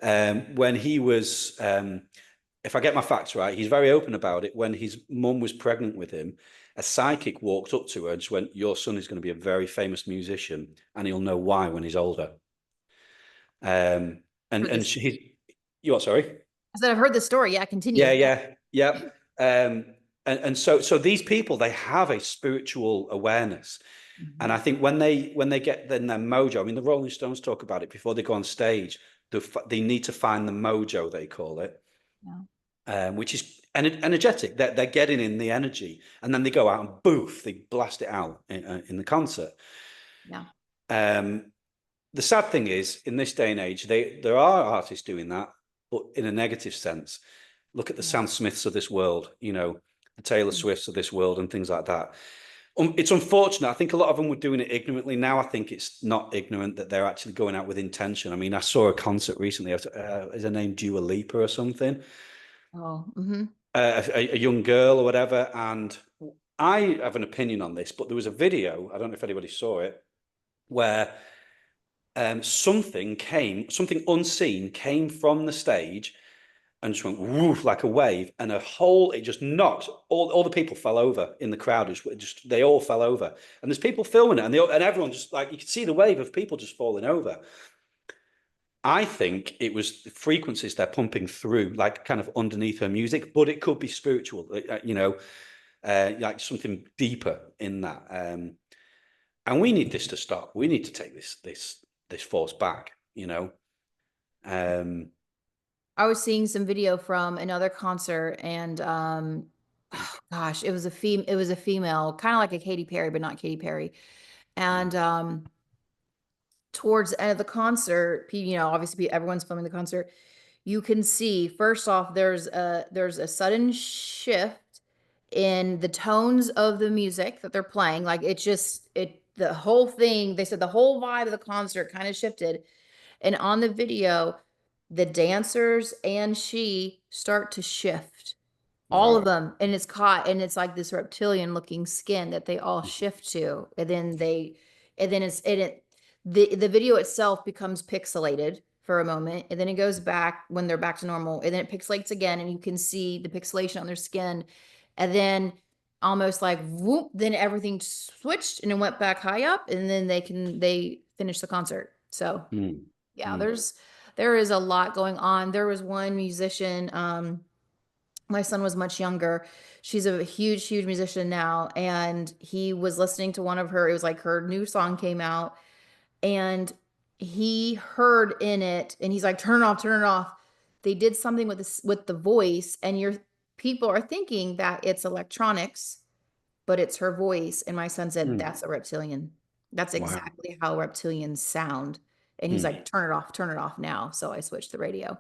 When he was, if I get my facts right, he's very open about it. When his mum was pregnant with him, a psychic walked up to her and just went, "Your son is going to be a very famous musician, and he'll know why when he's older." And you what? Sorry. I said I've heard the story. Yeah, continue. Yeah. And so these people, they have a spiritual awareness, and I think when they get then their mojo. The Rolling Stones talk about it before they go on stage. They need to find the mojo, they call it, which is energetic. They're getting in the energy, and then they go out and boof, they blast it out in the concert. Yeah. The sad thing is, in this day and age, there are artists doing that, but in a negative sense. Look at the Sam Smiths of this world, the Taylor Swifts of this world, and things like that. It's unfortunate. I think a lot of them were doing it ignorantly. Now I think it's not ignorant, that they're actually going out with intention. I saw a concert recently. Is her name Dua Lipa or something? Oh. A young girl or whatever. And I have an opinion on this, but there was a video, I don't know if anybody saw it, where something unseen came from the stage and just went woof like a wave, and it just knocked all the people fell over in the crowd. They all fell over, and there's people filming it, and everyone just, like, you could see the wave of people just falling over. I think it was the frequencies they're pumping through, like kind of underneath her music, but it could be spiritual, like something deeper in that. And we need this to stop. We need to take this force back, I was seeing some video from another concert, and oh gosh, it was a female, kind of like a Katy Perry, but not Katy Perry. And towards the end of the concert, obviously everyone's filming the concert. You can see, first off, there's a sudden shift in the tones of the music that they're playing. Like the whole thing, they said the whole vibe of the concert kind of shifted. And on the video, the dancers and she start to shift, all of them, and it's like this reptilian looking skin that they all shift to, and then the video itself becomes pixelated for a moment, and then it goes back when they're back to normal, and then it pixelates again, and you can see the pixelation on their skin, and then almost like whoop, then everything switched and it went back high up, and then they finish the concert. So yeah, there is a lot going on. There was one musician, my son was much younger. She's a huge musician now, and he was listening to one of her, it was like her new song came out, and he heard in it, and he's like, turn it off, turn it off. They did something with the voice, and your people are thinking that it's electronics, but it's her voice. And my son said, that's a reptilian. That's exactly how reptilians sound. And he's like, turn it off now. So I switched the radio.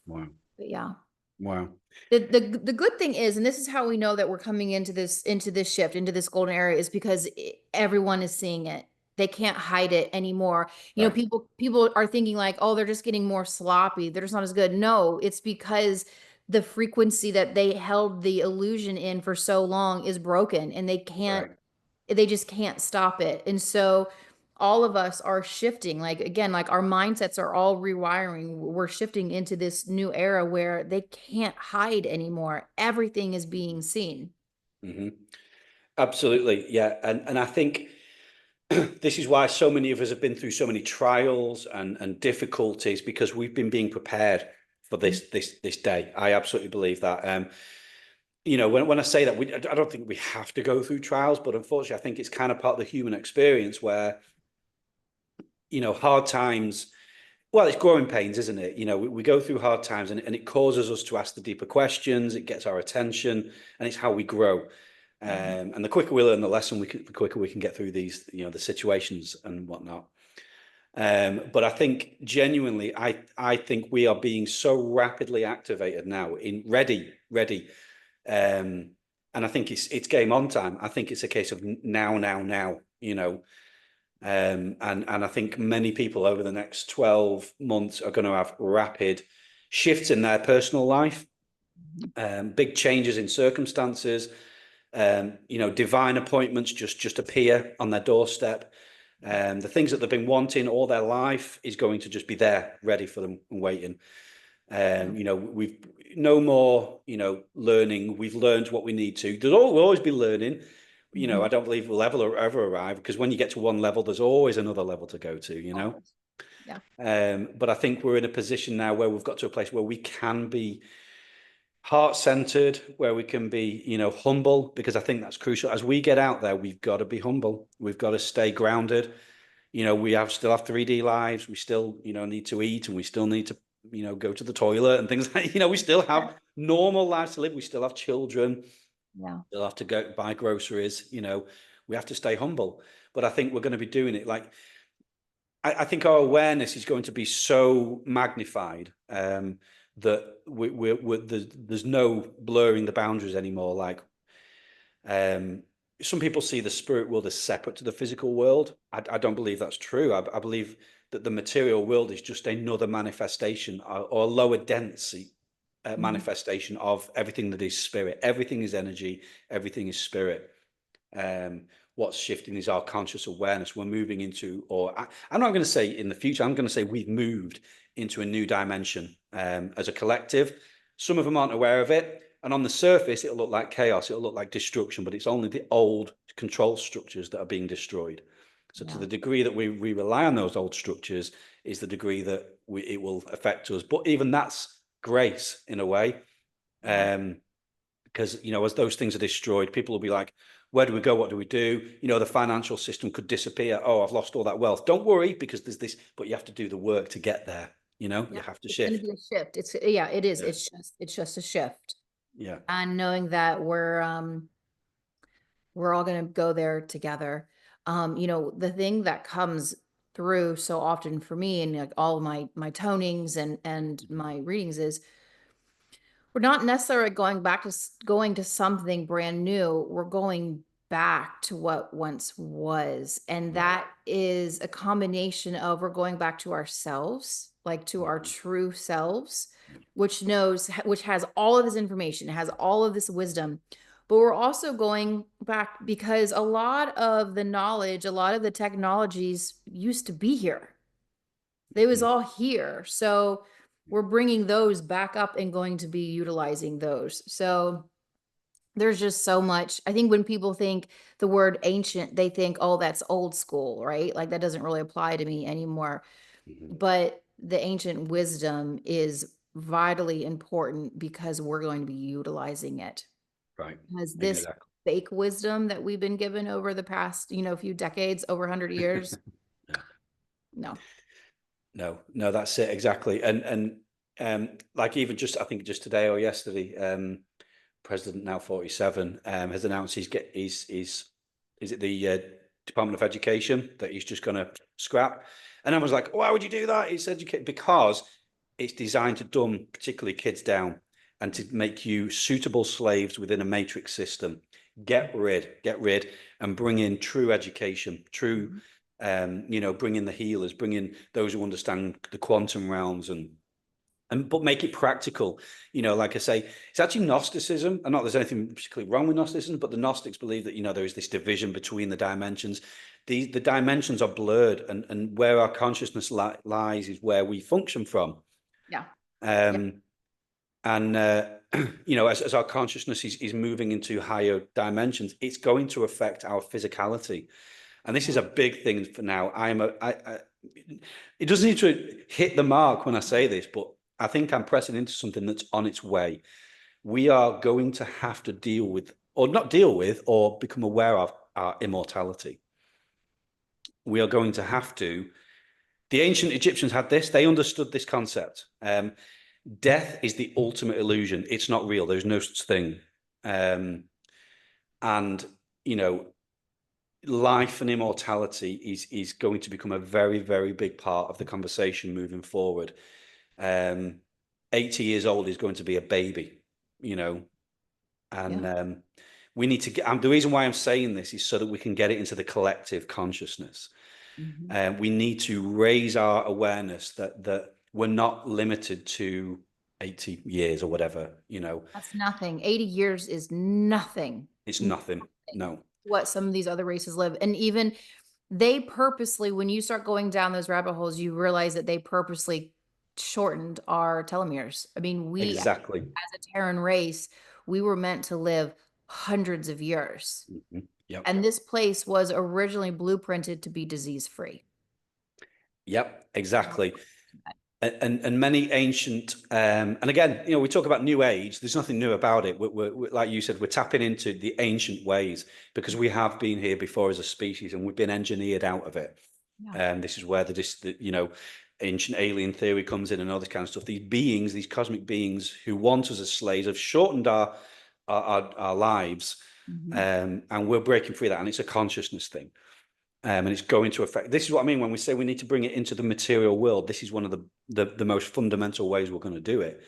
Wow. But yeah. Wow. The good thing is, and this is how we know that we're coming into this shift, into this golden era, is because everyone is seeing it. They can't hide it anymore. People are thinking like, oh, they're just getting more sloppy, they're just not as good. No, it's because the frequency that they held the illusion in for so long is broken, and they just can't stop it. And so all of us are shifting, like, again, like our mindsets are all rewiring. We're shifting into this new era where they can't hide anymore. Everything is being seen. Absolutely. Yeah. And I think this is why so many of us have been through so many trials and difficulties, because we've been being prepared for this day. I absolutely believe that. When I say that, I don't think we have to go through trials, but unfortunately, I think it's kind of part of the human experience where, hard times, well, it's growing pains, isn't it? We go through hard times, and it causes us to ask the deeper questions. It gets our attention, and it's how we grow. And the quicker we learn the lesson, the quicker we can get through these, the situations and whatnot. But I think genuinely, I think we are being so rapidly activated now, in ready. And I think it's game on time. I think it's a case of now. And I think many people over the next 12 months are going to have rapid shifts in their personal life, big changes in circumstances, divine appointments just appear on their doorstep. The things that they've been wanting all their life is going to just be there, ready for them and waiting. We've no more, learning. We've learned what we need to. We'll always be learning. I don't believe we'll ever arrive, because when you get to one level, there's always another level to go to, Yeah. But I think we're in a position now where we've got to a place where we can be heart-centered, where we can be, humble, because I think that's crucial. As we get out there, we've got to be humble. We've got to stay grounded. We still have 3D lives. We still, need to eat, and we still need to, go to the toilet and things like, we still have normal lives to live. We still have children. Yeah. They'll have to go buy groceries. We have to stay humble. But I think we're going to be doing it. Like, I think our awareness is going to be so magnified that there's no blurring the boundaries anymore. Like, some people see the spirit world as separate to the physical world. I don't believe that's true. I believe that the material world is just another manifestation, or lower density manifestation of everything that is spirit. Everything is energy. Everything is spirit. What's shifting is our conscious awareness. We're moving into, I'm not going to say in the future, I'm going to say we've moved into a new dimension as a collective. Some of them aren't aware of it. And on the surface, it'll look like chaos. It'll look like destruction, but it's only the old control structures that are being destroyed. So to the degree that we rely on those old structures is the degree that it will affect us. But even that's grace in a way. Because, you know, as those things are destroyed, people will be like, where do we go? What do we do? You know, the financial system could disappear. Oh, I've lost all that wealth. Don't worry, because there's this, but you have to do the work to get there. You know, you have to It's shift. going to be a shift. It is. It's just a shift. Yeah. And knowing that we're all going to go there together. You know, the thing that comes through so often for me and like all my tonings and my readings is we're not necessarily going to something brand new. We're going back to what once was. And that is a combination of we're going back to ourselves, like to our true selves, which has all of this information, has all of this wisdom. But we're also going back because a lot of the knowledge, a lot of the technologies used to be here. They was all here. So we're bringing those back up and going to be utilizing those. So there's just so much. I think when people think the word ancient, they think, oh, that's old school, right? Like that doesn't really apply to me anymore. But the ancient wisdom is vitally important because we're going to be utilizing it. Right. Because this fake wisdom that we've been given over the past, few decades, over 100 years, No, that's it exactly. And like even I think just today or yesterday, President, now 47, has announced is it the Department of Education that he's just going to scrap? And I was like, why would you do that? He said because it's designed to dumb particularly kids down and to make you suitable slaves within a matrix system. Get rid and bring in true education, true bring in the healers, bring in those who understand the quantum realms but make it practical. Like I say, it's actually Gnosticism, and not there's anything particularly wrong with Gnosticism, but the Gnostics believe that, there is this division between the dimensions. The dimensions are blurred, and where our consciousness lies is where we function from. Yeah. And, as our consciousness is moving into higher dimensions, it's going to affect our physicality. And this is a big thing for now. It doesn't need to hit the mark when I say this, but I think I'm pressing into something that's on its way. We are going to have to deal with, or not deal with, or become aware of our immortality. We are going to have to. The ancient Egyptians had this. They understood this concept. Death is the ultimate illusion. It's not real. There's no such thing. Life and immortality is going to become a very, very big part of the conversation moving forward. 80 years old is going to be a baby, and we need to get, the reason why I'm saying this is so that we can get it into the collective consciousness. We need to raise our awareness that we're not limited to 80 years or whatever, That's nothing. 80 years is nothing. It's nothing. No. What some of these other races live. And even they purposely, when you start going down those rabbit holes, you realize that they purposely shortened our telomeres. I mean, we exactly as a Terran race, we were meant to live hundreds of years. Yep. And this place was originally blueprinted to be disease-free. Yep, exactly. And many ancient, and again, we talk about New Age. There's nothing new about it. We're like you said, we're tapping into the ancient ways because we have been here before as a species, and we've been engineered out of it. And this is where the ancient alien theory comes in and all this kind of stuff. These beings, these cosmic beings who want us as slaves, have shortened our lives, and we're breaking free of that. And it's a consciousness thing. And it's going to affect. This is what I mean when we say we need to bring it into the material world. This is one of the most fundamental ways we're going to do it.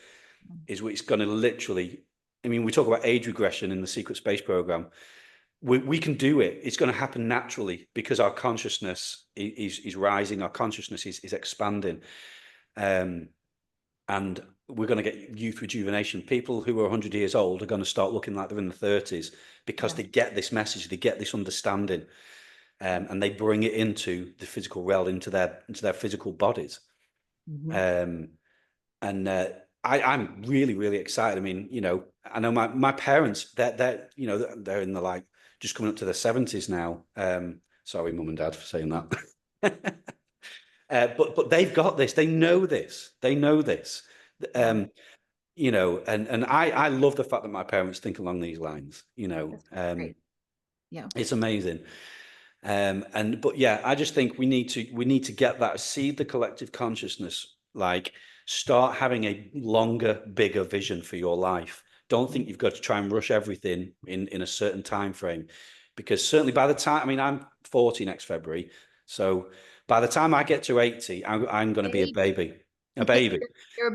Is it's going to literally. I mean, we talk about age regression in the secret space program. We can do it. It's going to happen naturally because our consciousness is rising. Our consciousness is expanding, and we're going to get youth rejuvenation. People who are 100 years old are going to start looking like they're in the 30s because they get this message. They get this understanding. And they bring it into the physical realm, into their physical bodies. I'm really, really excited. I mean, I know my parents, they're in the just coming up to their 70s now. Sorry, mum and dad, for saying that. But they've got this. They know this. They know this. You know, and I love the fact that my parents think along these lines. You know, Great. Yeah, it's amazing. But yeah, I just think we need to get that, seed the collective consciousness, like start having a longer, bigger vision for your life. Don't think you've got to try and rush everything in a certain time frame, because certainly by the time, I mean, I'm 40 next February, so by the time I get to 80, I'm going to be a baby. You're baby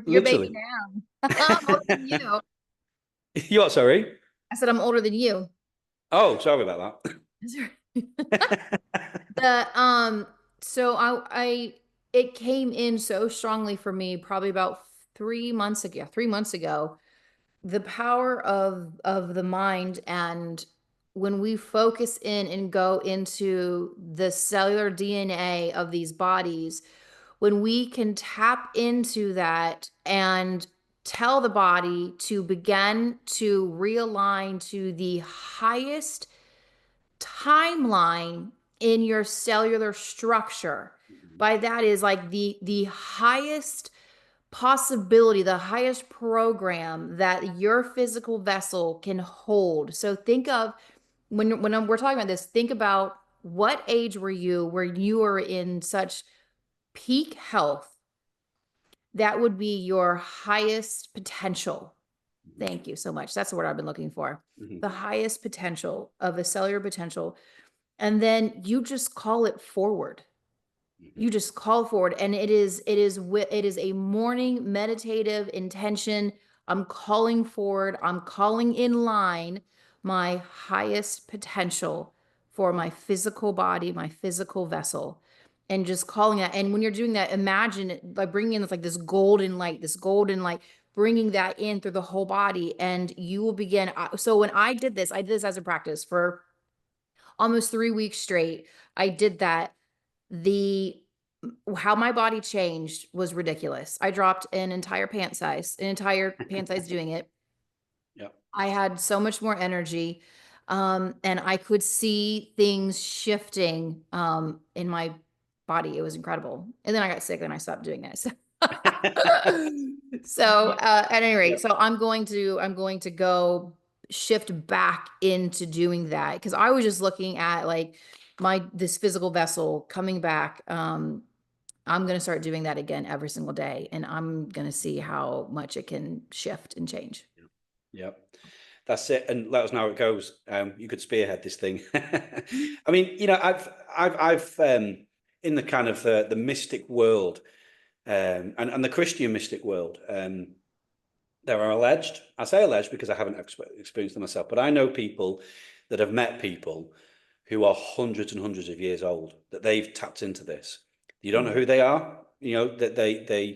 Literally. now. I'm older than you. You what, sorry? I said I'm older than you. Oh, sorry about The so I it came in so strongly for me probably about 3 months ago. 3 months ago, the power of the mind, and when we focus in and go into the cellular DNA of these bodies, when we can tap into that and tell the body to begin to realign to the highest timeline in your cellular structure. By that is like the highest possibility, the highest program that your physical vessel can hold. So think of when we're talking about this, think about what age were you where you were in such peak health. That would be your highest potential. Thank you so much. That's the word I've been looking for. that. The highest potential of a cellular potential. And then you just call it forward. You just call forward, and it is a morning meditative intention. I'm calling forward. I'm calling in line my highest potential for my physical body, my physical vessel, and just calling that. And when you're doing that, imagine it by bringing in this golden light, bringing that in through the whole body, and you will begin. So when I did this as a practice for almost 3 weeks straight. I did that. How my body changed was ridiculous. I dropped an entire pant size doing it. Yeah. I had so much more energy. And I could see things shifting in my body. It was incredible. And then I got sick and I stopped doing that. So at any rate, Yeah. so I'm going to go shift back into doing that, because I was just looking at like this physical vessel coming back. I'm going to start doing that again every single day, and I'm going to see how much it can shift and change. Yeah, that's it. And let us know how it goes. You could spearhead this thing. I mean, you know, I've in the kind of the mystic world, and the Christian mystic world, there are alleged, I say alleged because I haven't experienced them myself, but I know people that have met people who are hundreds and hundreds of years old, that they've tapped into this. You don't know who they are, you know, that they're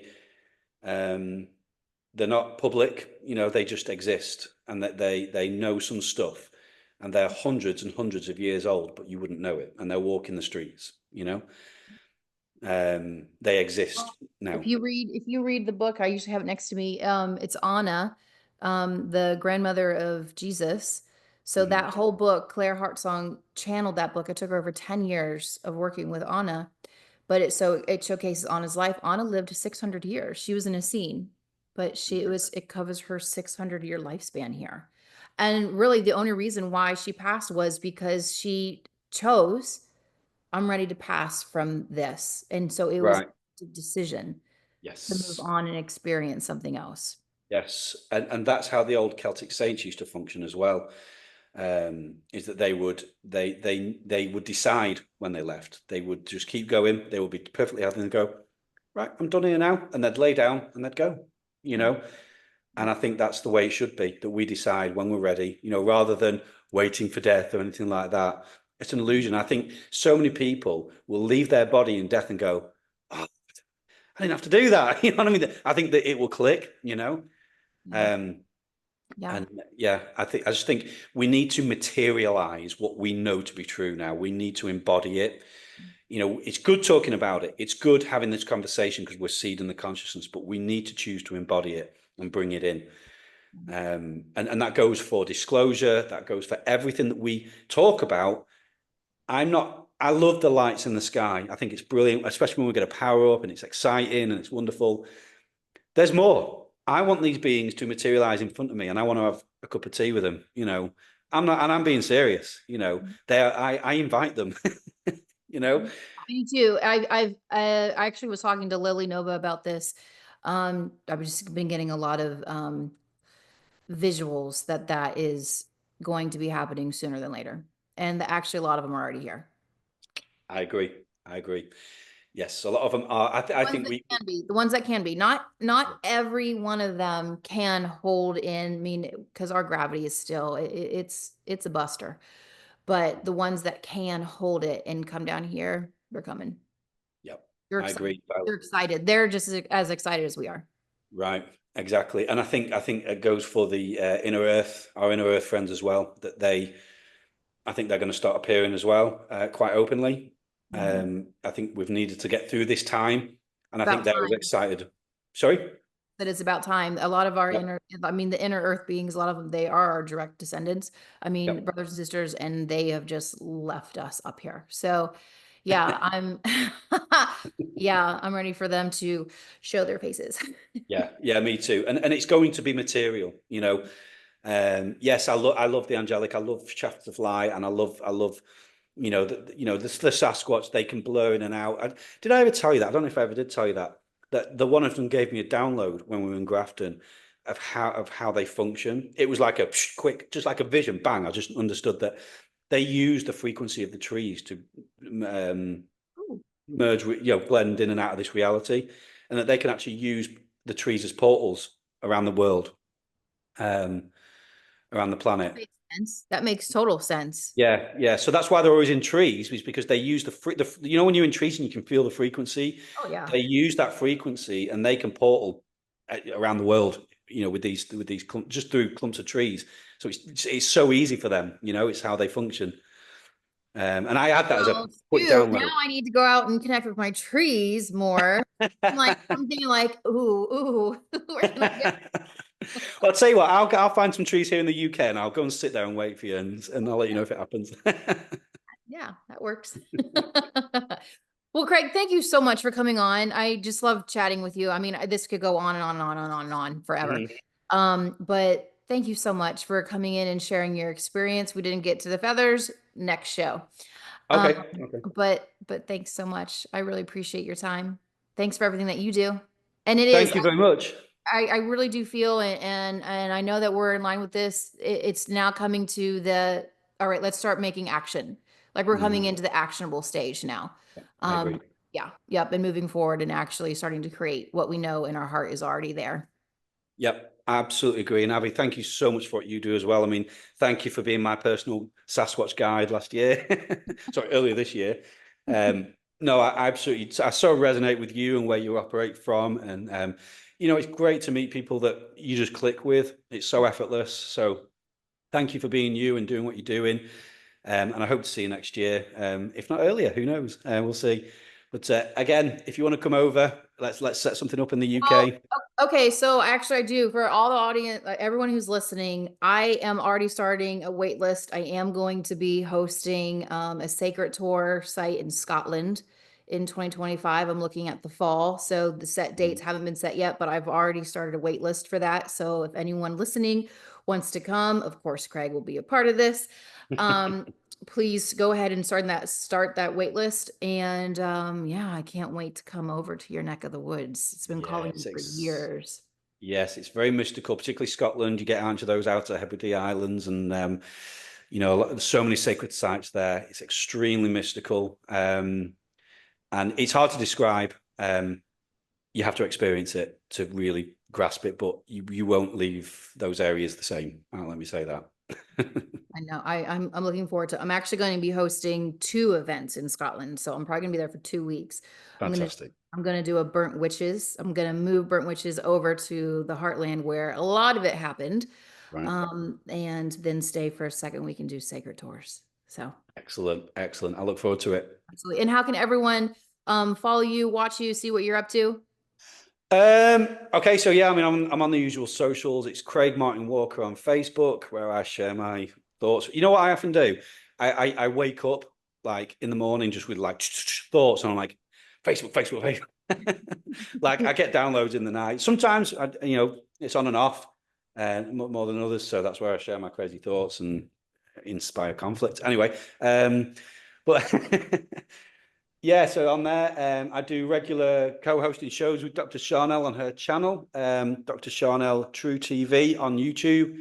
not public, you know, they just exist, and that they know some stuff, and they're hundreds and hundreds of years old, but you wouldn't know it, and they're walking the streets, you know. They exist now. If you read the book, I usually have it next to me. It's Anna, the grandmother of Jesus. So that whole book, Claire Hartsong channeled that book. It took her over 10 years of working with Anna, but it showcases Anna's life. Anna lived 600 years. She was in a scene, but it covers her 600-year lifespan here. And really the only reason why she passed was because she chose, I'm ready to pass from this. And so it was a decision to move on and experience something else. Yes. And that's how the old Celtic saints used to function as well. Is that they would decide when they left. They would just keep going. They would be perfectly healthy and go, right, I'm done here now. And they'd lay down and they'd go, you know. And I think that's the way it should be, that we decide when we're ready, you know, rather than waiting for death or anything like that. It's an illusion. I think so many people will leave their body in death and go, oh, I didn't have to do that. You know what I mean? I think that it will click, you know. And yeah, I just think we need to materialize what we know to be true now. We need to embody it. You know, it's good talking about it. It's good having this conversation because we're seeding the consciousness, but we need to choose to embody it and bring it in. And that goes for disclosure. That goes for everything that we talk about. I'm not I love the lights in the sky. I think it's brilliant, especially when we get a power up and it's exciting and it's wonderful. There's more. I want these beings to materialize in front of me, and I want to have a cup of tea with them. I'm not, and I'm being serious. I invite them. Me too. I actually was talking to Lily Nova about this. I've just been getting a lot of visuals that is going to be happening sooner than later, and actually a lot of them are already here. I agree. Yes, a lot of them are. I think the ones that can be, not every one of them can hold in. I mean, because our gravity is still it's a buster, but the ones that can hold it and come down here, they're coming. Yep, I agree. They're excited. They're just as excited as we are. Right, exactly. And I think it goes for the our inner Earth friends as well. I think they're going to start appearing as well, quite openly. I think we've needed to get through this time, and I think they're as excited. Sorry? That it's about time. A lot of our the inner Earth beings, a lot of them, they are our direct descendants. I mean, brothers and sisters, and they have just left us up here. So, yeah, I'm ready for them to show their faces. Yeah, me too. And it's going to be material, yes, I love the angelic. I love shafts of light, and I love the Sasquatch. They can blur in and out. Did I ever tell you that? I don't know if I ever did tell you that the one of them gave me a download when we were in Grafton of how they function. It was like a quick, just like a vision, bang. I just understood that they use the frequency of the trees to merge with, blend in and out of this reality, and that they can actually use the trees as portals around the world. Around the planet. That makes sense. That makes total sense. Yeah. So that's why they're always in trees, is because they use when you're in trees and you can feel the frequency. Oh yeah. They use that frequency and they can portal around the world, with these just through clumps of trees. So it's so easy for them. It's how they function. And I had that as a quick download. Now I need to go out and connect with my trees more. I'm thinking like, ooh, where can I get? Well, I'll tell you what, I'll find some trees here in the UK and I'll go and sit there and wait for you, and I'll let you know if it happens. Yeah, that works. Well, Craig, thank you so much for coming on. I just love chatting with you. I mean, this could go on and on and on and on and on forever. But thank you so much for coming in and sharing your experience. We didn't get to the feathers. Next show. Okay. But thanks so much. I really appreciate your time. Thanks for everything that you do. And thank you very much. I really do feel, and I know that we're in line with this. It's now coming to all right, let's start making action. Like we're coming into the actionable stage now. I agree. Yep. And moving forward and actually starting to create what we know in our heart is already there. Yep, absolutely agree. And Abby, thank you so much for what you do as well. I mean, thank you for being my personal Sasquatch guide last year. Sorry, earlier this year. No, I so resonate with you and where you operate from. And, it's great to meet people that you just click with. It's so effortless. So thank you for being you and doing what you're doing. And I hope to see you next year. If not earlier, who knows? We'll see. But again, if you want to come over, let's set something up in the UK. Okay, so actually I do. For all the audience, everyone who's listening, I am already starting a wait list. I am going to be hosting a sacred tour site in Scotland in 2025. I'm looking at the fall. So the set dates haven't been set yet, but I've already started a wait list for that. So if anyone listening wants to come, of course, Craig will be a part of this. Please go ahead and start that wait list. And I can't wait to come over to your neck of the woods. It's been calling me for years. Yes, it's very mystical, particularly Scotland. You get onto those Outer Hebrides Islands, and so many sacred sites there. It's extremely mystical, and it's hard to describe. You have to experience it to really grasp it, but you won't leave those areas the same. Let me say that. I know. I'm looking forward to. I'm actually going to be hosting 2 events in Scotland, so I'm probably gonna be there for 2 weeks. Fantastic. I'm gonna do a burnt witches. I'm gonna move burnt witches over to the heartland where a lot of it happened, right. And then stay for a second week and do sacred tours. So excellent. I look forward to it. Absolutely. And how can everyone follow you, watch you, see what you're up to? Okay, so yeah, I mean, I'm on the usual socials. It's Craig Martin Walker on Facebook, where I share my thoughts. You know what I often do? I wake up like in the morning just with like thoughts, and I'm like, Facebook. Like I get downloads in the night. Sometimes it's on and off, more than others. So that's where I share my crazy thoughts and inspire conflict. Anyway, but yeah, so on there, I do regular co-hosting shows with Dr. Charnel on her channel, Dr. Charnel True TV on YouTube.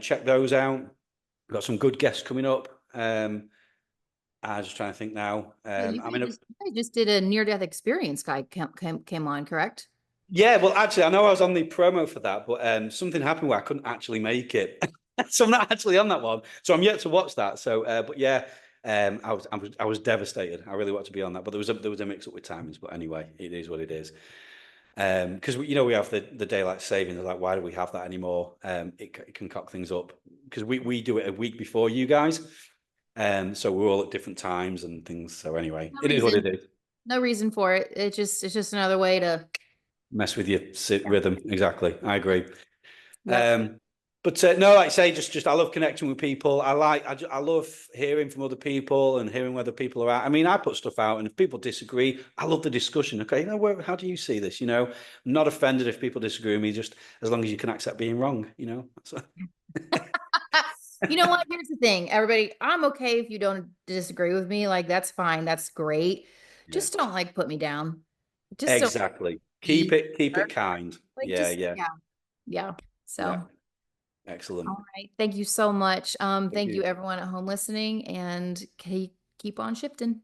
Check those out. We've got some good guests coming up. I'm just trying to think now. You guys just did a near-death experience guy came on, correct? Yeah, well, actually, I know I was on the promo for that, but something happened where I couldn't actually make it, so I'm not actually on that one. So I'm yet to watch that. So, but yeah, I was devastated. I really wanted to be on that, but there was a mix up with timings. But anyway, it is what it is. Because we have the daylight savings. Like, why do we have that anymore? It can cock things up because we do it a week before you guys, so we're all at different times and things. So anyway, it is what it is. No reason for it. It's just another way to mess with your rhythm. Exactly, I agree. Yep. But no, like I say, just I love connecting with people. I love hearing from other people and hearing whether people are out. I mean, I put stuff out, and if people disagree, I love the discussion. Okay, how do you see this? I'm not offended if people disagree with me, just as long as you can accept being wrong. So. You know what? Here's the thing, everybody. I'm okay if you don't disagree with me. Like, that's fine. That's great. Yeah. Just don't put me down. Just exactly. Keep it kind. Yeah. So. Yeah. Excellent. All right. Thank you so much. Thank you everyone at home listening, and keep on shifting.